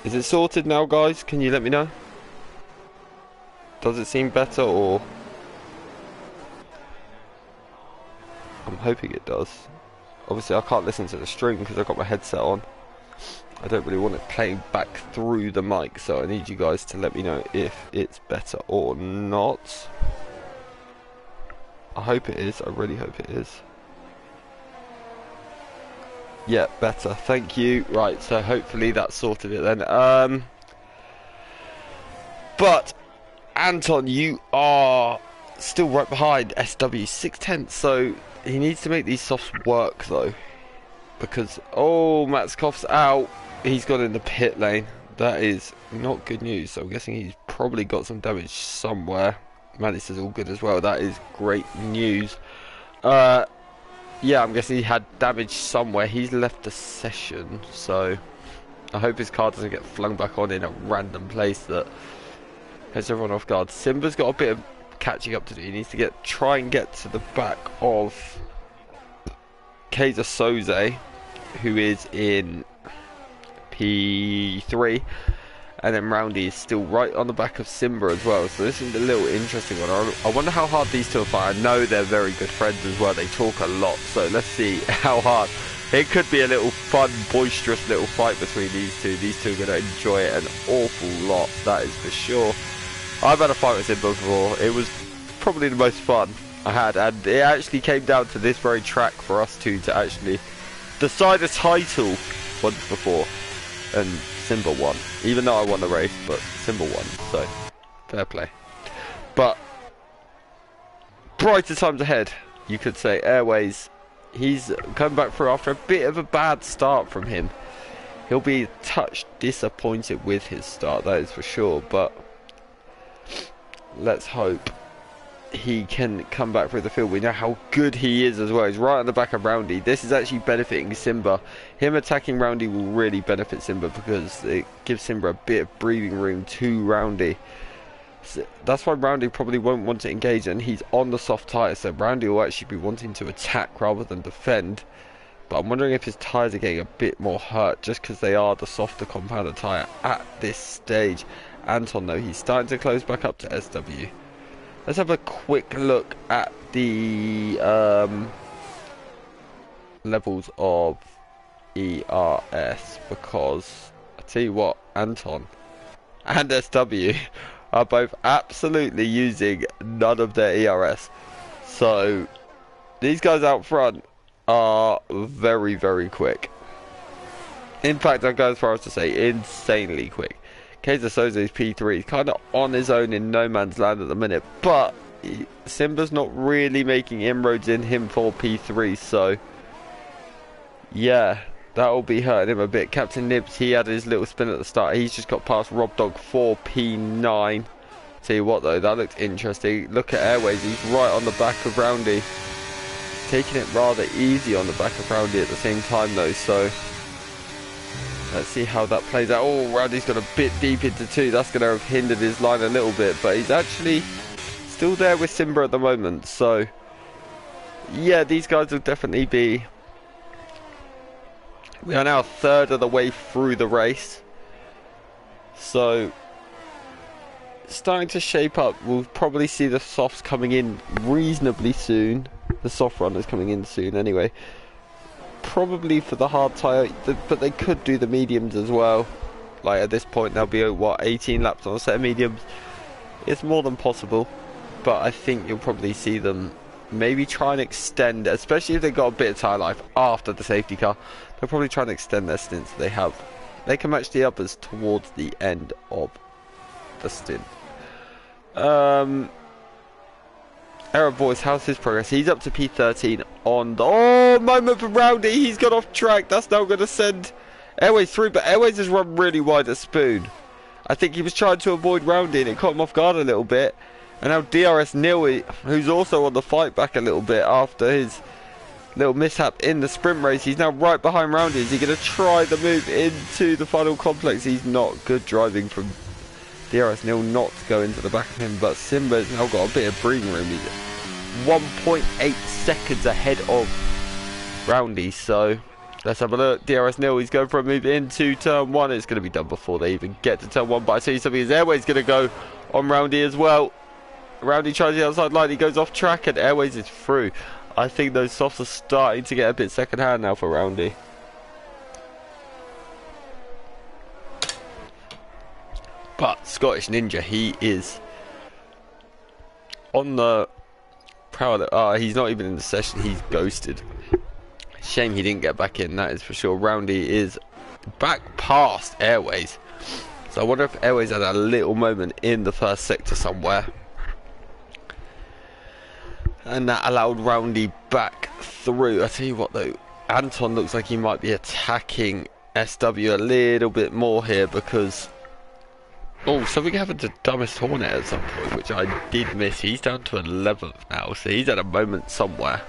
Speaker 1: Is it sorted now, guys? Can you let me know? Does it seem better, or I'm hoping it does. Obviously I can't listen to the stream because I've got my headset on. I don't really want it playing back through the mic, so I need you guys to let me know if it's better or not. I hope it is. I really hope it is. Yeah, better. Thank you. Right, so hopefully that sorted it then. But Anton, you are still right behind SW 6/10, so he needs to make these softs work though, because Matzkoff's out. He's gone in the pit lane. That is not good news. So I'm guessing he's probably got some damage somewhere. Maddis is all good as well. That is great news. Yeah, I'm guessing he had damage somewhere. He's left the session, so I hope his car doesn't get flung back on in a random place that has everyone off guard. Simba's got a bit of catching up to do. He needs to try and get to the back of Kaiser Soze, who is in P3, and then Roundy is still right on the back of Simba as well. So this is a little interesting one. I wonder how hard these two are fighting. I know they're very good friends as well. They talk a lot, so let's see how hard. It could be a little fun, boisterous little fight between these two. These two are going to enjoy it an awful lot, that is for sure. I've had a fight with Simba before. It was probably the most fun I had, and it actually came down to this very track for us two to actually decide a title once before, and Simba won. Even though I won the race, but Simba won, so fair play. But brighter times ahead, you could say. Airways, he's come back through after a bit of a bad start from him. He'll be a touch disappointed with his start, that is for sure, but let's hope he can come back through the field. We know how good he is as well. He's right on the back of Roundy. This is actually benefiting Simba. Him attacking Roundy will really benefit Simba because it gives Simba a bit of breathing room to Roundy. So that's why Roundy probably won't want to engage, and he's on the soft tyre, so Roundy will actually be wanting to attack rather than defend. But I'm wondering if his tyres are getting a bit more hurt just because they are the softer compounder tyre at this stage. Anton though, he's starting to close back up to SW. Let's have a quick look at the levels of ERS, because I tell you what, Anton and SW are both absolutely using none of their ERS. So these guys out front are very, very quick. In fact, I'd go as far as to say insanely quick. Kaiser Soze's P3, he's kind of on his own in no man's land at the minute, but Simba's not really making inroads in him for P3, so yeah, that will be hurting him a bit. Captain Nibs, he had his little spin at the start. He's just got past Rob Dog for P9. Tell you what though, that looks interesting. Look at Airways, he's right on the back of Roundy. Taking it rather easy on the back of Roundy at the same time though, so let's see how that plays out. Oh, Roundy's got a bit deep into 2. That's going to have hindered his line a little bit, but he's actually still there with Simba at the moment. So, yeah, these guys will definitely be... We are now a third of the way through the race. So, starting to shape up. We'll probably see the softs coming in reasonably soon. The soft runners coming in soon anyway. Probably for the hard tyre, but they could do the mediums as well. Like at this point they'll be what, 18 laps on a set of mediums. It's more than possible, but I think you'll probably see them maybe try and extend, especially if they've got a bit of tyre life after the safety car. They'll probably try and extend their stints they have. They can match the others towards the end of the stint. Arab Voice, how's his progress? He's up to P13 on the... Oh, moment for Roundy. He's got off track. That's now going to send Airways through, but Airways has run really wide at Spoon. I think he was trying to avoid Roundy and it caught him off guard a little bit. And now DRS Neil, who's also on the fight back a little bit after his little mishap in the sprint race. He's now right behind Roundy. Is he going to try the move into the final complex? He's not. Good driving from DRS Neil not to go into the back of him, but Simba's now got a bit of breathing room. He's 1.8 seconds ahead of Roundy, so let's have a look. DRS Neil, he's going for a move into turn 1. It's going to be done before they even get to turn 1, but I see something. His Airways going to go on Roundy as well. Roundy tries the outside line, he goes off track and Airways is through. I think those softs are starting to get a bit second hand now for Roundy. But Scottish Ninja, he is on the proud. He's not even in the session. He's ghosted. Shame he didn't get back in. That is for sure. Roundy is back past Airways. So I wonder if Airways had a little moment in the first sector somewhere, and that allowed Roundy back through. I tell you what though, Anton looks like he might be attacking SW a little bit more here because... Oh, so we have the dumbest Hornet at some point, which I did miss. He's down to 11th now, so he's at a moment somewhere.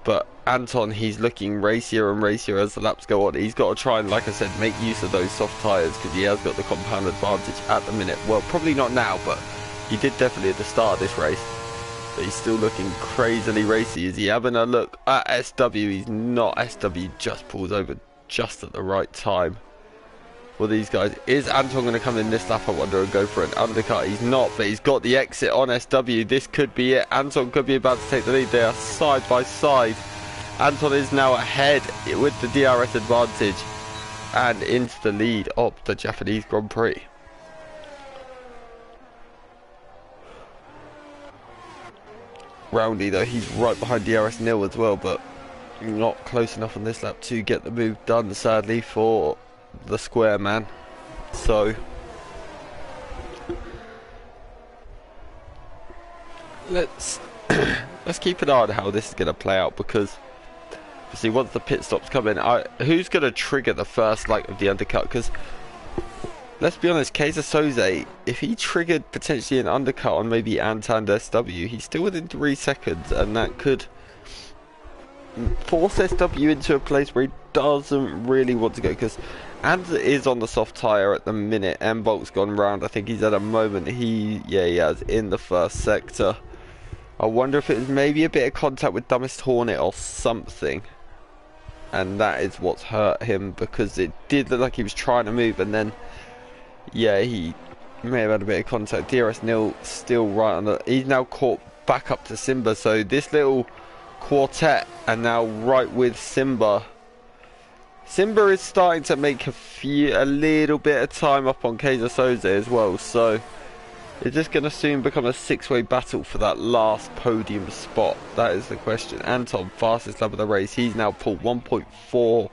Speaker 1: But Anton, he's looking racier and racier as the laps go on. He's got to try and, like I said, make use of those soft tyres because he has got the compound advantage at the minute. Well, probably not now, but he did definitely at the start of this race. But he's still looking crazily racy. Is he having a look at SW? He's not. SW just pulls over just at the right time for these guys. Is Anton going to come in this lap, I wonder, and go for an undercut? He's not, but he's got the exit on SW. This could be it. Anton could be about to take the lead. They are side by side. Anton is now ahead with the DRS advantage and into the lead of the Japanese Grand Prix. Roundy though, he's right behind DRS nil as well, but not close enough on this lap to get the move done, sadly, for the square man. So let's keep an eye on how this is going to play out, because see, once the pit stops come in, who's going to trigger the first leg of the undercut? Because let's be honest, Kaiser Soze, if he triggered potentially an undercut on maybe Anton SW, he's still within 3 seconds, and that could force SW into a place where he doesn't really want to go, because Ant is on the soft tyre at the minute. M-Bolt's gone round. I think he's at a moment he has in the first sector. I wonder if it was maybe a bit of contact with Dumbest Hornet or something, and that is what's hurt him, because it did look like he was trying to move, and then he may have had a bit of contact. DRS nil still right on the... He's now caught back up to Simba, so this little quartet are now right with Simba. Simba is starting to make a little bit of time up on Kaiser Soze as well, so it's just going to soon become a 6-way battle for that last podium spot. That is the question. Anton, fastest lap of the race, he's now pulled 1.4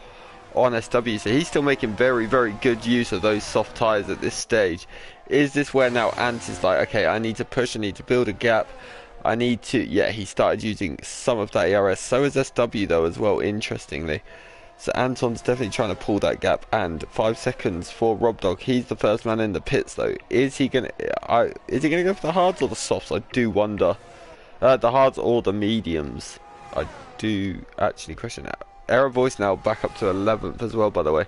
Speaker 1: on SW, so he's still making very, very good use of those soft tyres at this stage. Is this where now Ant is like, okay, I need to push, I need to build a gap, I need to... he started using some of that ERS. So is SW though as well, interestingly. So Anton's definitely trying to pull that gap, and 5 seconds for Rob Dog. He's the first man in the pits though. Is he gonna go for the hards or the softs? I do wonder. The hards or the mediums? I do actually question that. Error Voice now back up to 11th as well, by the way.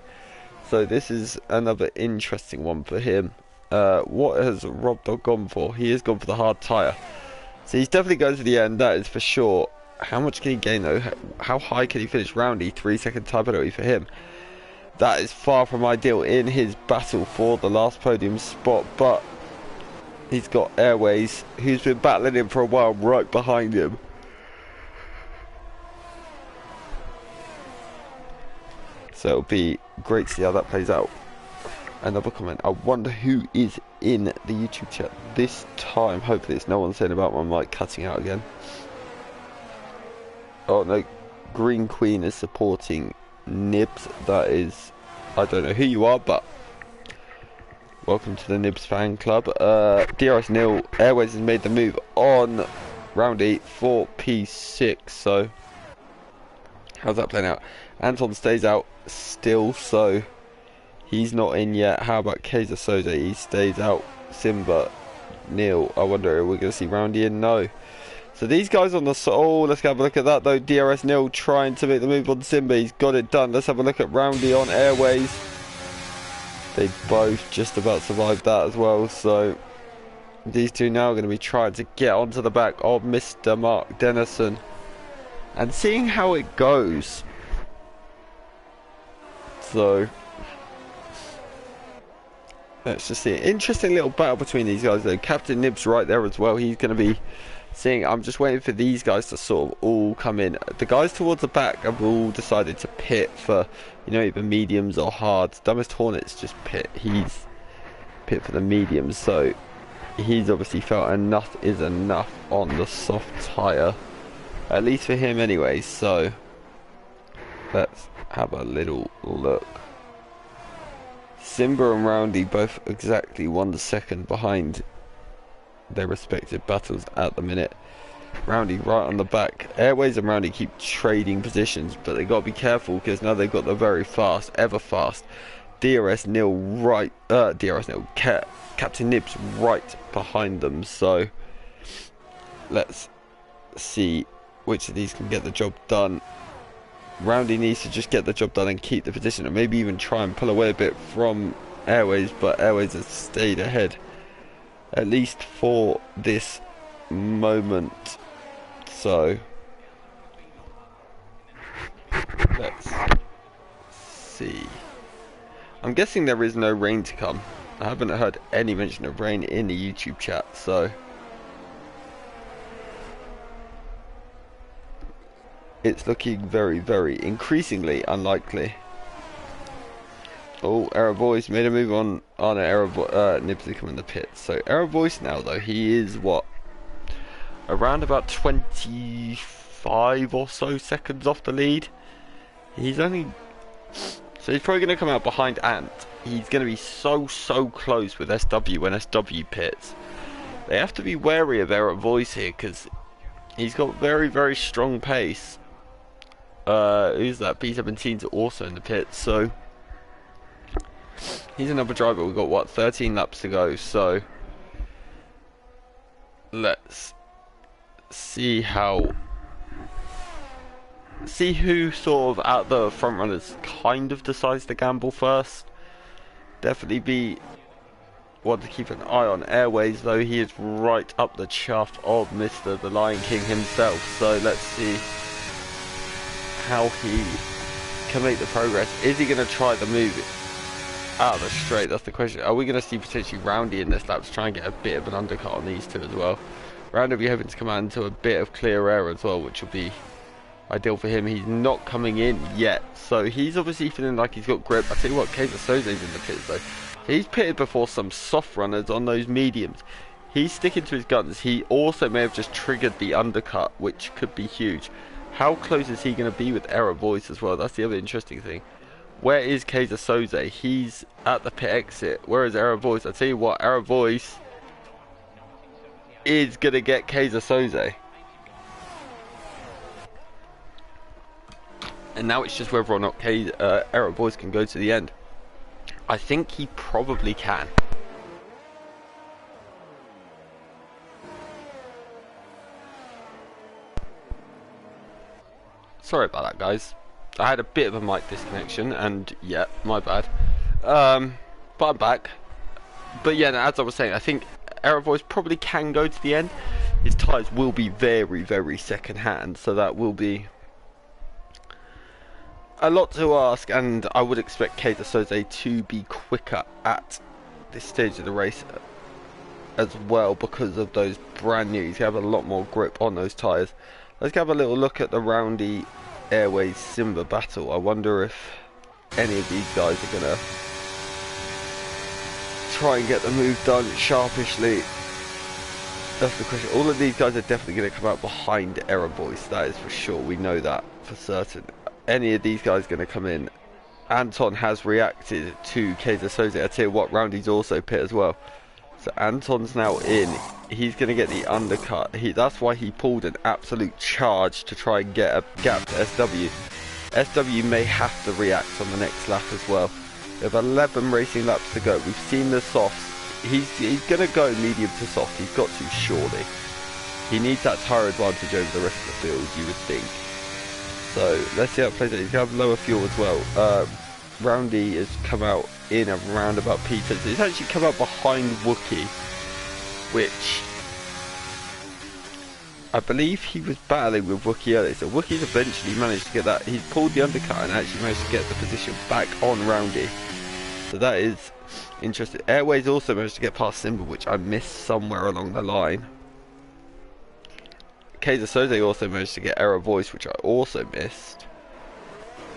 Speaker 1: So this is another interesting one for him. What has Rob Dog gone for? He has gone for the hard tyre. So he's definitely going to the end, that is for sure. How much can he gain though? How high can he finish? Roundy, 3-second time penalty for him. That is far from ideal in his battle for the last podium spot, but he's got Airways, who's been battling him for a while, right behind him. So it'll be great to see how that plays out. Another comment, I wonder who is in the YouTube chat this time. Hopefully it's no one saying about my mic cutting out again. Oh no, Green Queen is supporting Nibs. That is, I don't know who you are, but welcome to the Nibs fan club. DRS nil, Airways has made the move on Roundy for P6. So how's that playing out? Anton stays out still, so he's not in yet. How about Kaiser Soze? He stays out. Simba, Neil. I wonder, are we going to see Roundy in? No. So these guys on the... Oh, let's have a look at that though. DRS nil trying to make the move on Simba. He's got it done. Let's have a look at Roundy on Airways. They both just about survived that as well. So these two now are going to be trying to get onto the back of Mr. Mark Dennison and seeing how it goes. So let's just see. Interesting little battle between these guys though. Captain Nibs right there as well. He's going to be seeing... I'm just waiting for these guys to sort of all come in. The guys towards the back have all decided to pit for, you know, either mediums or hards. Dumbest Hornet's just pit. pit for the mediums, so he's obviously felt enough is enough on the soft tyre, at least for him anyway. So let's have a little look. Simba and Roundy both exactly 1 second behind their respective battles at the minute. Roundy right on the back. Airways and Roundy keep trading positions, but they got to be careful because now they've got the very fast, ever fast DRS Nil right, Captain Nibs right behind them. So let's see which of these can get the job done. Roundy needs to just get the job done and keep the position, and maybe even try and pull away a bit from Airways, but Airways has stayed ahead, at least for this moment. So let's see. I'm guessing there is no rain to come. I haven't heard any mention of rain in the YouTube chat, so it's looking very, very increasingly unlikely. Oh, Error Voice made a move on Nibsley come in the pit. So Error Voice now though, he is what? Around about 25 or so seconds off the lead. He's only... So he's probably going to come out behind Ant. He's going to be so close with SW when SW pits. They have to be wary of Error Voice here because he's got very strong pace. Who's that? B17's also in the pit, so he's another driver. We've got what, 13 laps to go, so let's see who sort of out the front runners kind of decides to gamble first. Definitely be one to keep an eye on. Airways though, he is right up the chuff of Mr. the Lion King himself, so let's see how he can make the progress. Is he going to try the move out of the straight? That's the question. Are we going to see potentially Roundy in this lap to try and get a bit of an undercut on these two as well? Roundy will be hoping to come out into a bit of clear air as well, which will be ideal for him. He's not coming in yet, so he's obviously feeling like he's got grip. I tell you what, Kaiser Soze's in the pits though. He's pitted before some soft runners on those mediums. He's sticking to his guns. He also may have just triggered the undercut, which could be huge. How close is he going to be with Error Voice as well? That's the other interesting thing. Where is Kaiser Soze? He's at the pit exit. Where is Error Voice? I tell you what, Error Voice is going to get Kaiser Soze. And now it's just whether or not Error Voice can go to the end. I think he probably can. Sorry about that, guys. I had a bit of a mic disconnection, and yeah, my bad. But I'm back. But yeah, as I was saying, I think Error Voice probably can go to the end. His tyres will be very second hand, so that will be a lot to ask, and I would expect Kaiser Soze to be quicker at this stage of the race as well because of those brand new. He's going to have a lot more grip on those tyres. Let's have a little look at the Roundy Airways Simba battle. I wonder if any of these guys are going to try and get the move done sharpishly. That's the question. All of these guys are definitely going to come out behind Error Voice, that is for sure. We know that for certain. Any of these guys going to come in. Anton has reacted to Kaiser Soze. I tell you what, Roundy's also pit as well. So Anton's now in. He's going to get the undercut. That's why he pulled an absolute charge to try and get a gap to SW. SW may have to react on the next lap as well. We have 11 racing laps to go. We've seen the softs. He's going to go medium to soft. He's got to, surely. He needs that tyre advantage over the rest of the field, you would think. So let's see how it plays out. He's going to have lower fuel as well. Roundy has come out in around about P10. So he's actually come out behind Wookie, which I believe he was battling with Wookie earlier. So Wookie's eventually managed to get that. He's pulled the undercut and actually managed to get the position back on Roundy. So that is interesting. Airways also managed to get past Simba, which I missed somewhere along the line. Kaiser Soze also managed to get Error Voice, which I also missed.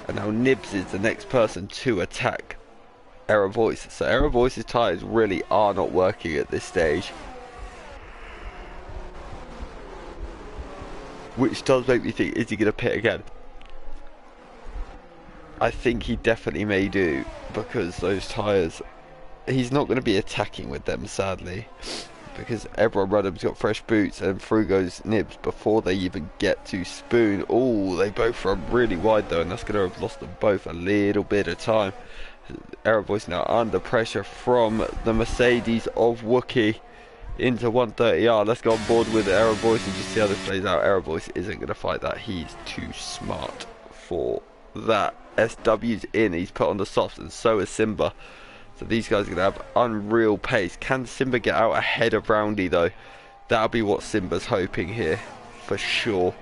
Speaker 1: And now Nibs is the next person to attack Error Voice. So Error Voice's tyres really are not working at this stage, which does make me think, is he going to pit again? I think he definitely may do, because those tyres, he's not going to be attacking with them, sadly, because everyone Rudham's got fresh boots, and through goes Nibs before they even get to Spoon. Oh, they both run really wide though, and that's going to have lost them both a little bit of time. Error Voice now under pressure from the Mercedes of Wookie into 130R. Let's go on board with Error Voice and just see how this plays out. Error Voice isn't going to fight that. He's too smart for that. SW's in. He's put on the softs, and so is Simba. So these guys are going to have unreal pace. Can Simba get out ahead of Roundy though? That'll be what Simba's hoping here, for sure.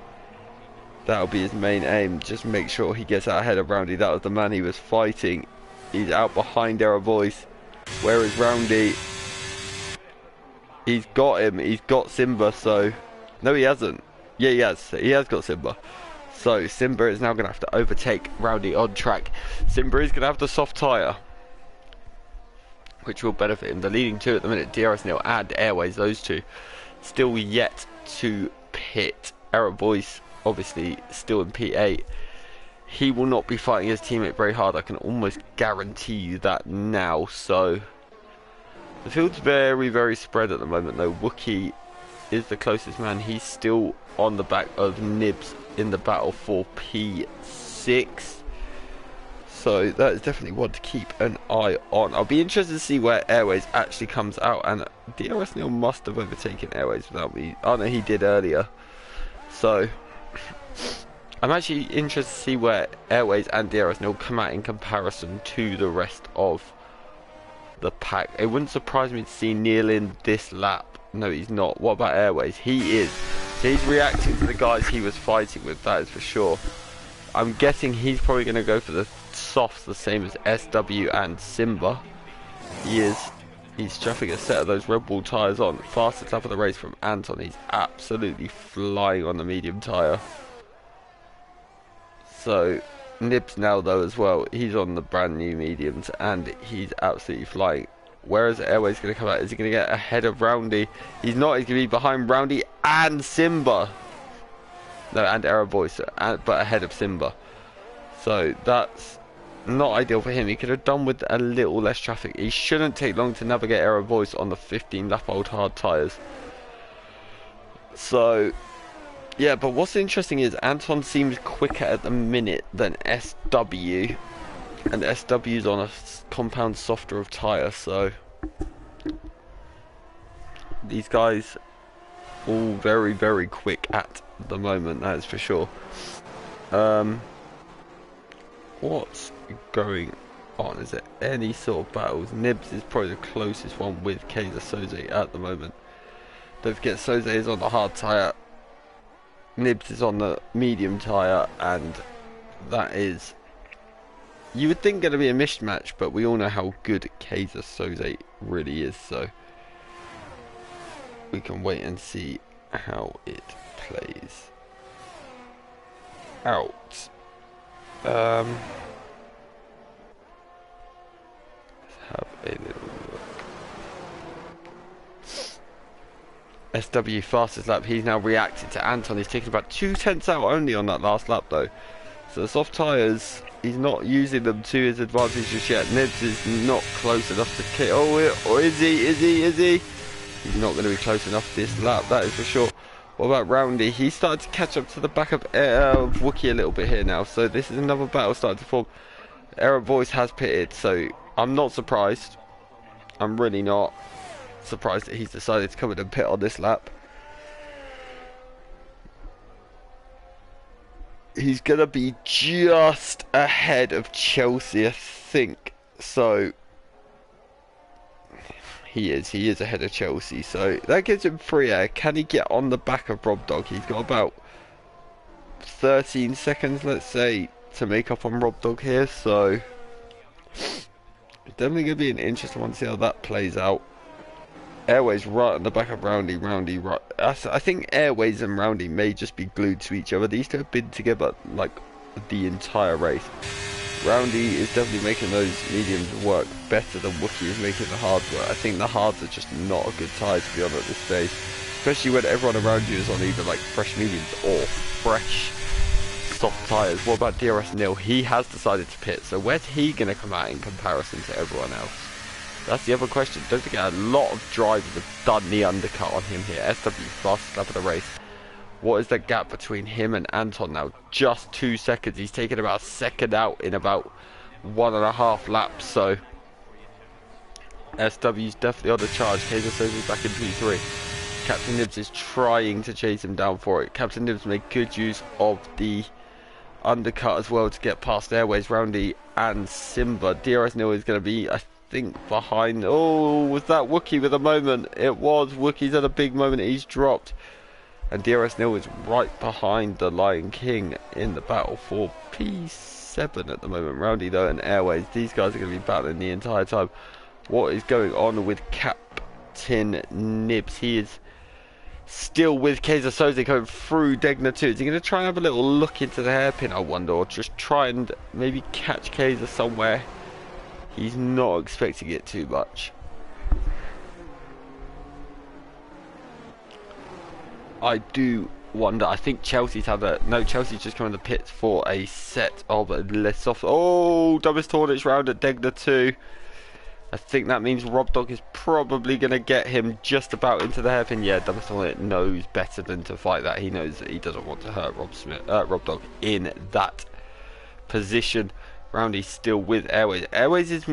Speaker 1: That'll be his main aim. Just make sure he gets out ahead of Roundy. That was the man he was fighting. He's out behind Error Voice. Where is Roundy? He's got him. He's got Simba, so... No, he hasn't. Yeah, he has. He has got Simba. So, Simba is now going to have to overtake Roundy on track. Simba is going to have the soft tyre, which will benefit him. The leading two at the minute, DRS Nil and Airways, those two, still yet to pit. Error Voice, obviously, still in P8. He will not be fighting his teammate very hard. I can almost guarantee you that now. So the field's very, very spread at the moment though. Wookie is the closest man. He's still on the back of Nibs in the battle for P6. So that is definitely one to keep an eye on. I'll be interested to see where Airways actually comes out. And DRS Neil must have overtaken Airways without me. Oh no, he did earlier. So I'm actually interested to see where Airways and DRS Nil come out in comparison to the rest of the pack. It wouldn't surprise me to see Neil in this lap. No, he's not. What about Airways? He is. So he's reacting to the guys he was fighting with, that is for sure. I'm guessing he's probably going to go for the softs, the same as SW and Simba. He is. He's strapping a set of those Red Bull tyres on. Fastest lap of the race from Anton. He's absolutely flying on the medium tyre. So Nibs now though as well, he's on the brand new mediums and he's absolutely flying. Where is Airways going to come out? Is he going to get ahead of Roundy? He's not. He's going to be behind Roundy and Simba. No, and Error Voice, but ahead of Simba. So that's not ideal for him. He could have done with a little less traffic. He shouldn't take long to navigate Error Voice on the 15 lap old hard tyres. So yeah, but what's interesting is Anton seems quicker at the minute than SW, and SW's on a compound softer of tyre, so these guys all very, very quick at the moment, that is for sure. What's going on? Is there any sort of battles? Nibs is probably the closest one with Kaiser Soze at the moment. Don't forget Soze is on the hard tyre. Nibs is on the medium tyre, and that is, you would think, going to be a mismatch, but we all know how good Kaiser Soze really is, so we can wait and see how it plays out. Let's have a little look. SW fastest lap, he's now reacted to Anton. He's taken about 2/10 out only on that last lap though. So the soft tyres, he's not using them to his advantage just yet. Nibs is not close enough to kick. Oh, is he? He's not going to be close enough this lap, that is for sure. What about Roundy? He started to catch up to the back of Wookie a little bit here now. So this is another battle starting to form. Error Voice has pitted, so I'm not surprised. I'm really not surprised that he's decided to come in and pit on this lap. He's going to be just ahead of Chelsea, I think. So he is ahead of Chelsea. So that gives him free air. Can he get on the back of Rob Dog? He's got about 13 seconds, let's say, to make up on Rob Dog here. So it's definitely going to be an interesting one to see how that plays out. Airways right on the back of Roundy right. I think Airways and Roundy may just be glued to each other. These two have been together like the entire race. Roundy is definitely making those mediums work better than Wookie is making the hards work. I think the hards are just not a good tie to be on at this stage, especially when everyone around you is on either like fresh mediums or fresh soft tyres. What about DRS Nil? He has decided to pit, so where's he going to come out in comparison to everyone else? That's the other question. Don't forget, a lot of drivers have done the undercut on him here. SW fastest lap of the race. What is the gap between him and Anton now? Just 2 seconds. He's taken about a second out in about 1.5 laps, so SW's definitely on the charge. Kaiser Sozi's back in P3. Captain Nibs is trying to chase him down for it. Captain Nibs made good use of the undercut as well to get past Airways, Roundy and Simba. DRS Nil is going to be, I think, behind. Oh, was that Wookie with a moment? It was. Wookie's had a big moment. He's dropped. And DRS Nil is right behind the Lion King in the battle for P7 at the moment. Roundy though and Airways, these guys are going to be battling the entire time. What is going on with Captain Nibs? He is still with Kaiser Soze going through Degner 2. Is he going to try and have a little look into the hairpin, I wonder, or just try and maybe catch Kaiser somewhere? He's not expecting it too much. I do wonder. I think Chelsea's had a... No, Chelsea's just come in the pits for a set of less soft... Oh, dumbest Hornets round at Degner 2. I think that means Rob Dog is probably going to get him just about into the hairpin. Yeah, dumbest Hornet knows better than to fight that. He knows that he doesn't want to hurt Rob Dog in that position. Roundy's still with Airways. Airways is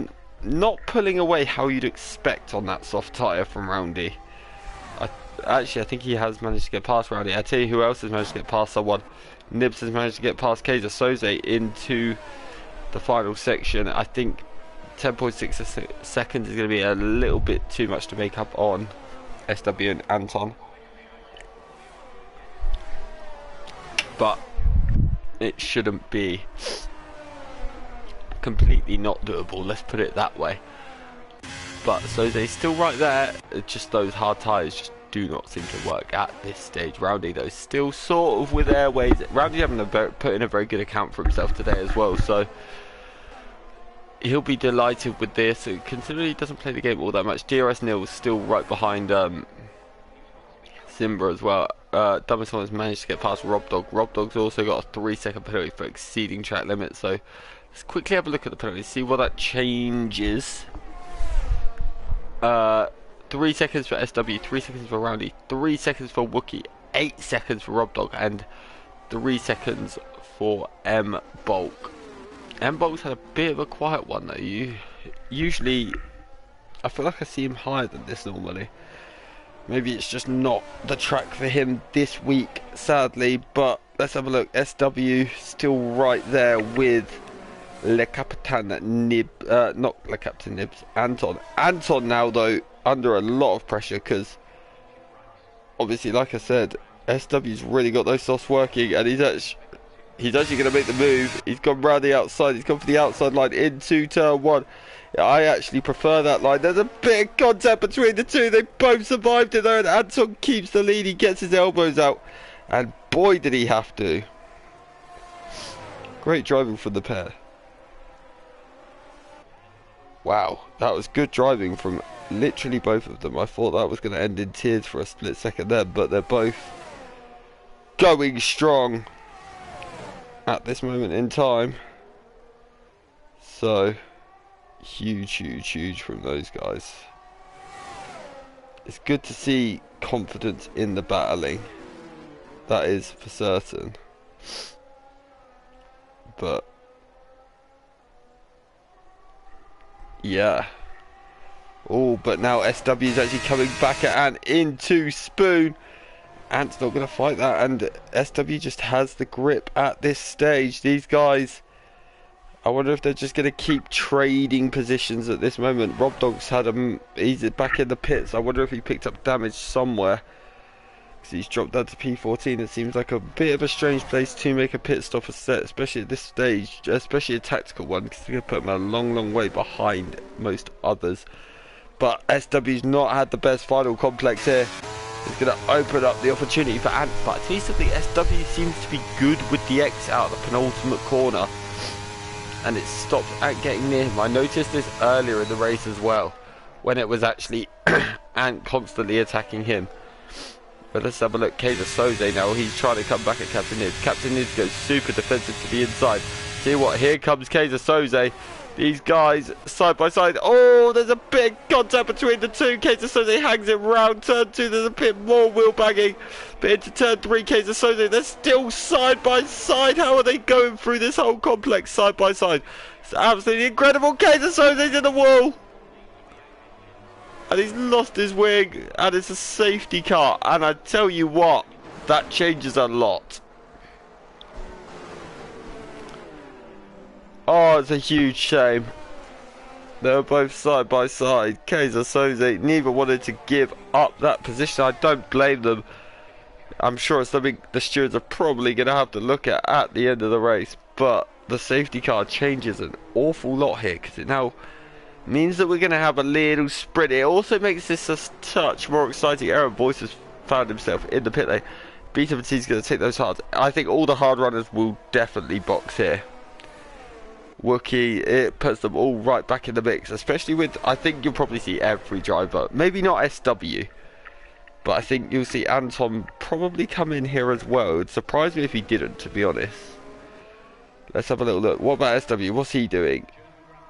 Speaker 1: not pulling away how you'd expect on that soft tyre from Roundy. Actually, I think he has managed to get past Roundy. I tell you who else has managed to get past someone. Nibs has managed to get past Kaiser Soze into the final section. I think 10.6 seconds is going to be a little bit too much to make up on SW and Anton. But it shouldn't be completely not doable, let's put it that way. But Soze's still right there. Just those hard tyres just do not seem to work at this stage. Roundy though still sort of with Airways. Roundy having put in a very good account for himself today as well, so he'll be delighted with this. Considering he doesn't play the game all that much, DRS Nil is still right behind Simba as well. Dumbest has managed to get past Rob Dog. Rob Dog's also got a 3-second penalty for exceeding track limits, so let's quickly have a look at the penalty, see what that changes. 3 seconds for SW, 3 seconds for Roundy, 3 seconds for Wookie, 8 seconds for Rob Dog, and 3 seconds for M-Bulk. M-Bulk's had a bit of a quiet one though. Usually, I feel like I see him higher than this normally. Maybe it's just not the track for him this week, sadly, but let's have a look. SW still right there with Le Capitan Nib, not Le Captain Nibs, Anton. Anton now though under a lot of pressure because obviously, like I said, SW's really got those softs working, and he's actually going to make the move. He's gone round the outside. He's gone for the outside line into turn 1. I actually prefer that line. There's a bit of contact between the two. They both survived it there, and Anton keeps the lead. He gets his elbows out, and boy did he have to. Great driving from the pair. Wow, that was good driving from literally both of them. I thought that was going to end in tears for a split second there, but they're both going strong at this moment in time. So huge from those guys. It's good to see confidence in the battling, that is for certain. But yeah. Oh, but now SW is actually coming back at Ant into Spoon. Ant's not going to fight that, and SW just has the grip at this stage. These guys, I wonder if they're just going to keep trading positions at this moment. Rob Dog's had him, he's back in the pits. I wonder if he picked up damage somewhere, because he's dropped down to P14. It seems like a bit of a strange place to make a pit stop a set, especially at this stage, especially a tactical one, because it's going to put him a long way behind most others. But SW's not had the best final complex here. It's going to open up the opportunity for Ant, but at least the SW seems to be good with the X out of the penultimate corner. and it stopped at getting near him. I noticed this earlier in the race as well, when it was actually Ant constantly attacking him. But let's have a look. Kaiser Soze now, he's trying to come back at Captain Nibs. Captain Nibs goes super defensive to the inside. See what, here comes Kaiser Soze. These guys side by side. Oh, there's a big contact between the two. Kaiser Soze hangs it round turn 2. There's a bit more wheel banging. But into turn 3, Kaiser Soze, they're still side by side. How are they going through this whole complex side by side? It's absolutely incredible. Kaiser Soze's in the wall. And he's lost his wing, and it's a safety car. And I tell you what, that changes a lot. Oh, it's a huge shame. They were both side by side. Kaiser Soze, neither wanted to give up that position. I don't blame them. I'm sure it's something the stewards are probably going to have to look at the end of the race. But the safety car changes an awful lot here, because it now means that we're going to have a little sprint. It also makes this a touch more exciting. Aaron Boyce has found himself in the pit lane. BTE is going to take those hards. I think all the hard runners will definitely box here. Wookie, it puts them all right back in the mix, especially with, I think you'll probably see every driver, maybe not SW, but I think you'll see Anton probably come in here as well. It would surprise me if he didn't, to be honest. Let's have a little look. What about SW? What's he doing?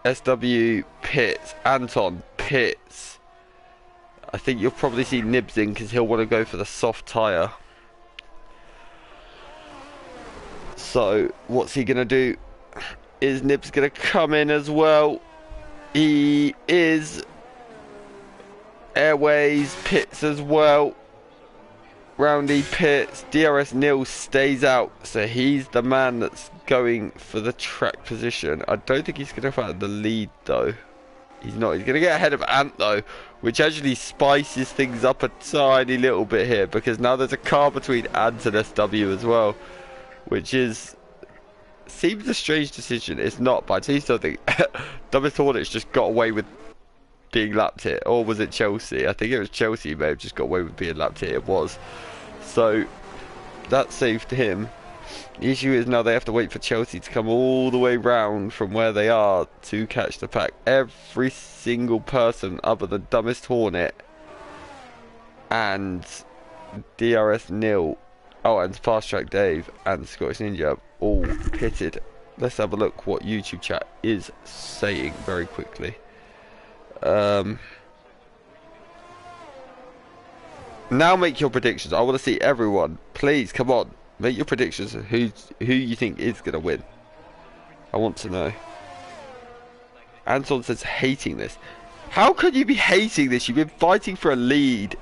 Speaker 1: SW pits, Anton pits. I think you'll probably see Nibs in because he'll want to go for the soft tyre. So what's he going to do? Is Nibs going to come in as well? He is. Airways pits as well. Roundy pits. DRS Nil stays out, so he's the man that's going for the track position. I don't think he's going to find the lead though. He's not. He's going to get ahead of Ant though, which actually spices things up a tiny little bit here, because now there's a car between Ant and SW as well, which is seems a strange decision. It's not, but I tell you something. Dumbest Hornets just got away with being lapped here, or was it Chelsea? I think it was Chelsea who may have just got away with being lapped here. It was. So that saved him. The issue is now they have to wait for Chelsea to come all the way round from where they are to catch the pack. Every single person other than Dumbest Hornet and DRS Nil, oh, and Fast Track Dave and Scottish Ninja all pitted. Let's have a look what YouTube chat is saying very quickly. Now make your predictions. I want to see everyone. Please, come on. Make your predictions of who you think is going to win. I want to know. Anton says hating this. How could you be hating this? You've been fighting for a lead,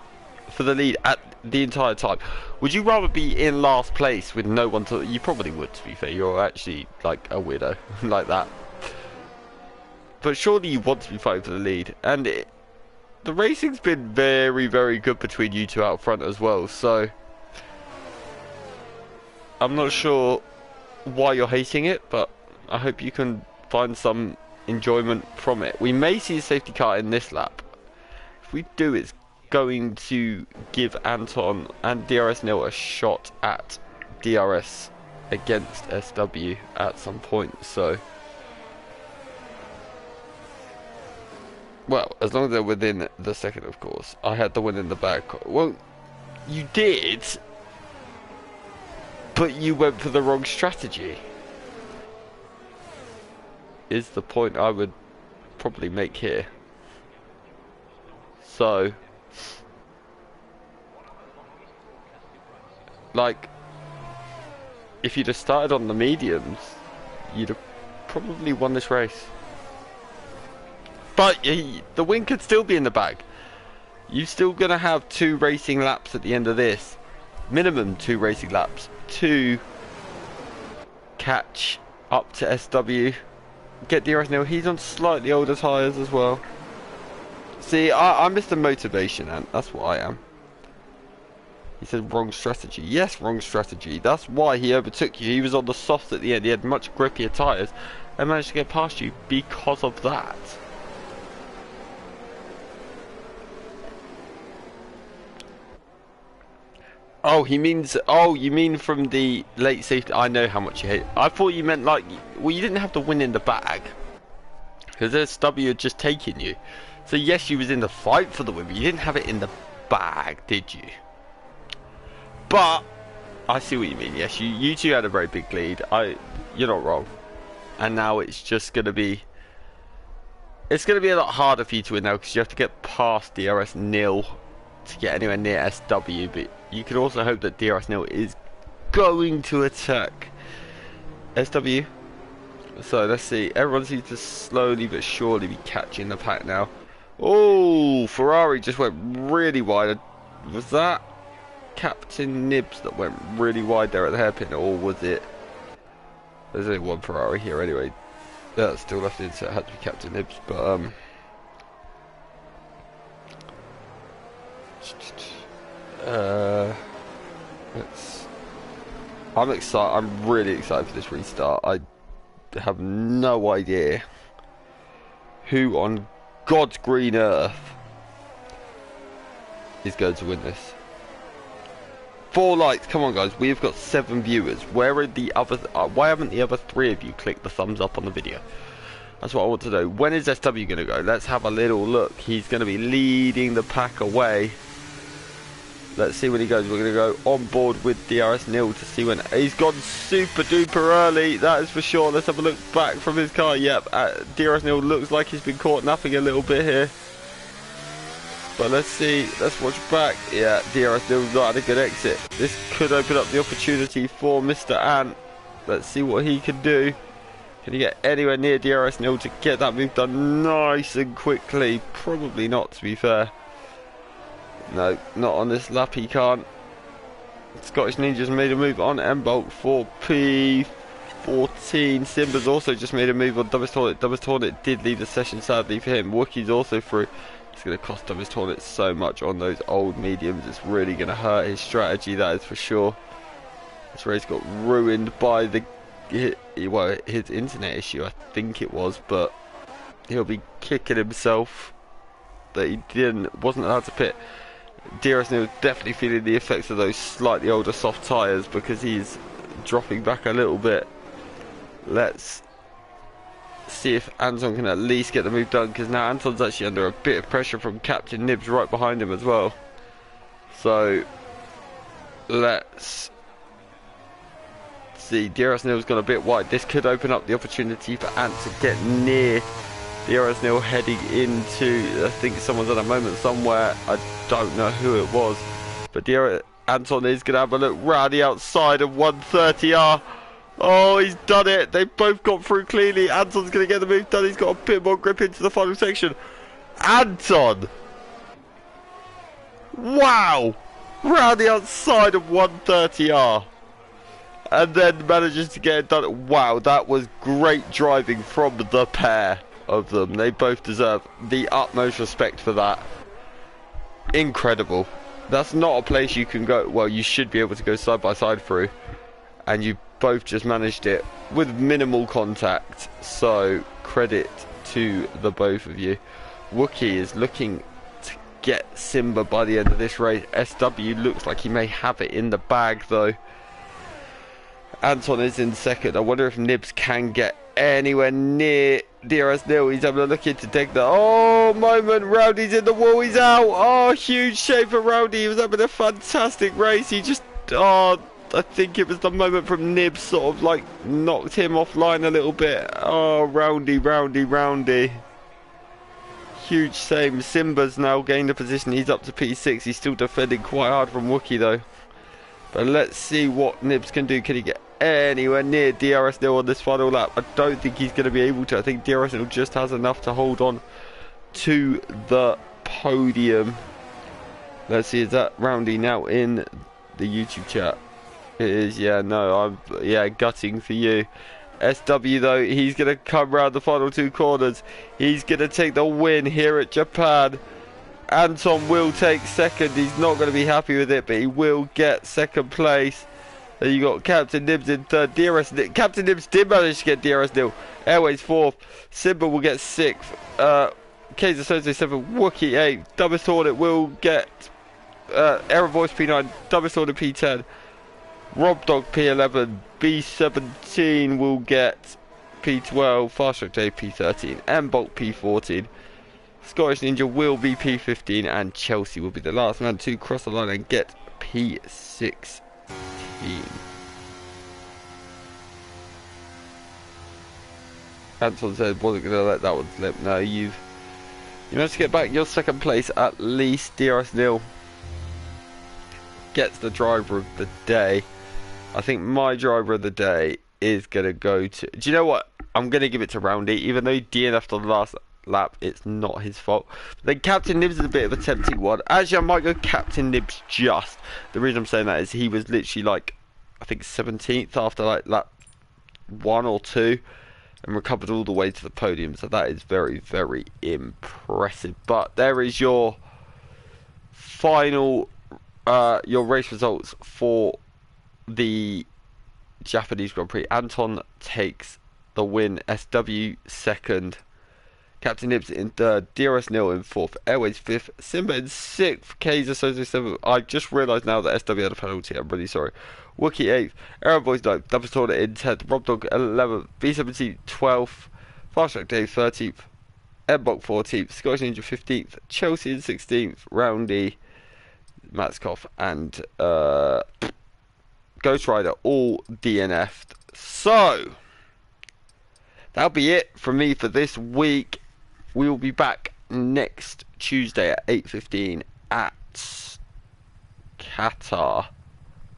Speaker 1: for the lead at the entire time. Would you rather be in last place with no one to... You probably would, to be fair. You're actually like a weirdo like that. But surely you want to be fighting for the lead. And the racing's been very, very good between you two out front as well. So I'm not sure why you're hating it, but I hope you can find some enjoyment from it. We may see a safety car in this lap. If we do, it's going to give Anton and DRS Nil a shot at DRS against SW at some point. So, well, as long as they're within the second, of course. I had the win in the bag. Well, you did, but you went for the wrong strategy, is the point I would probably make here. So, like, if you'd have started on the mediums, you'd have probably won this race. But the win could still be in the bag. You're still going to have 2 racing laps at the end of this. Minimum 2 racing laps to catch up to SW. Get DRS Nil. He's on slightly older tyres as well. See, I'm Mr. Motivation, and that's what I am. He said wrong strategy. Yes, wrong strategy. That's why he overtook you. He was on the softs at the end. He had much grippier tyres and managed to get past you because of that. Oh, he means. Oh, you mean from the late safety? I know how much you hate. I thought you meant like. Well, you didn't have to win in the bag, because SW had just taken you. So yes, you was in the fight for the win, but you didn't have it in the bag, did you? But I see what you mean. Yes, you two had a very big lead. You're not wrong. And now it's just gonna be. It's gonna be a lot harder for you to win now because you have to get past DRS nil to get anywhere near SW. But you can also hope that DRS nil is going to attack SW. So let's see. Everyone seems to slowly but surely be catching the pack now. Oh, Ferrari just went really wide. Was that Captain Nibs that went really wide there at the hairpin, or was it? There's only one Ferrari here anyway. That's still left in, so it had to be Captain Nibs. But I'm excited. I'm really excited for this restart. I have no idea who on God's green earth is going to win this. 4 likes, come on guys, we've got 7 viewers. Where are the other, why haven't the other 3 of you clicked the thumbs up on the video? That's what I want to know. When is SW going to go? Let's have a little look. He's going to be leading the pack away. Let's see when he goes. We're going to go on board with DRS nil to see when. He's gone super duper early, that is for sure. Let's have a look back from his car. Yep, DRS nil looks like he's been caught napping a little bit here. But let's see, let's watch back. Yeah, DRS nil not had a good exit. This could open up the opportunity for Mr. Ant. Let's see what he can do. Can he get anywhere near DRS nil to get that move done nice and quickly? Probably not, to be fair. No, not on this lap, he can't. Scottish Ninja's made a move on M-Bolt for P14. Simba's also just made a move on Dumbest Hornet. Dumbest Hornet did leave the session, sadly for him. Wookie's also through. It's going to cost Dumbest Hornet so much on those old mediums. It's really going to hurt his strategy, that is for sure. This race got ruined by the his internet issue, I think it was, but he'll be kicking himself that he wasn't allowed to pit. DRS Neil definitely feeling the effects of those slightly older soft tyres because he's dropping back a little bit. Let's see if Anton can at least get the move done, because now Anton's actually under a bit of pressure from Captain Nibs right behind him as well. So let's see. DRS Neil's gone a bit wide. This could open up the opportunity for Ant to get near DRS Neil heading into, I think someone's at a moment somewhere, I don't know who it was, but Anton is going to have a look round the outside of 130R. Oh, he's done it. They've both got through cleanly. Anton's going to get the move done. He's got a bit more grip into the final section. Anton! Wow! Round the outside of 130R. And then manages to get it done. Wow, that was great driving from the pair of them. They both deserve the utmost respect for that. Incredible. That's not a place you can go, well, you should be able to go side by side through, and you both just managed it with minimal contact, so credit to the both of you. Wookie is looking to get Simba by the end of this race. SW looks like he may have it in the bag though. Anton is in second. I wonder if Nibs can get anywhere near DRS Nil. He's having a look into Degna. Oh, moment. Rowdy's in the wall. He's out. Oh, huge shame for Rowdy. He was having a fantastic race. He just, oh, I think it was the moment from Nibs sort of like knocked him offline a little bit. Oh, Roundy. Huge shame. Simba's now gained a position. He's up to P6. He's still defending quite hard from Wookie though. But let's see what Nibs can do. Can he get anywhere near DRS Nil on this final lap? I don't think he's going to be able to. I think DRS Nil just has enough to hold on to the podium. Let's see, is that Roundy now in the YouTube chat? It is, yeah, no, I'm gutting for you. SW though, he's going to come round the final 2 corners. He's going to take the win here at Japan. Anton will take second. He's not going to be happy with it, but he will get second place. Then you got Captain Nibs in third. Captain Nibs did manage to get DRS Nil. Airways 4th. Simba will get 6th. Kaiser Soze 7th. Wookie 8th. Dumbest Hornet will get Error Voice P9, Double Sword P10, Rob Dog P11, B17 will get P12, Fast Track Dave P13, M Bulk P14, Scottish Ninja will be P15, and Chelsea will be the last man to cross the line and get P16. Anton said, wasn't going to let that one slip. No, you managed to get back your second place at least. DRS Nil gets the driver of the day. I think my driver of the day is going to go to... Do you know what? I'm going to give it to Roundy. Even though he DNF'd on the last lap, it's not his fault. But then Captain Nibs is a bit of a tempting one. Actually, I might go Captain Nibs just. The reason I'm saying that is he was literally like, I think 17th after like lap 1 or 2. And recovered all the way to the podium. So that is very, very impressive. But there is your final... your race results for the Japanese Grand Prix. Anton takes the win, SW second, Captain Nibs in third, DRS Nil in fourth, Airways fifth, Simba in sixth, Kaiser Sozo seventh. I just realised now that SW had a penalty, I'm really sorry. Wookie eighth, Aero Boys ninth, Double Tornado in 10th, Rob Dog 11th, B17 12th, Fast Track Dave 13th, Mbok 14th, Scottish Ninja 15th, Chelsea in 16th, Roundy, Matskoff and Ghost Rider all DNF'd. So that'll be it from me for this week. We will be back next Tuesday at 8:15 at Qatar.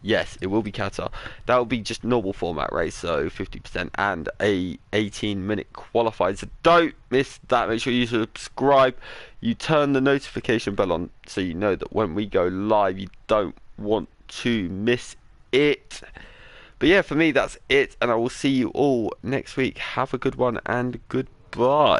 Speaker 1: Yes, it will be Qatar. That will be just normal format race, so 50% and a 18-minute qualified. So don't miss that. Make sure you subscribe. You turn the notification bell on so you know that when we go live, you don't want to miss it. But yeah, for me, that's it. And I will see you all next week. Have a good one and goodbye.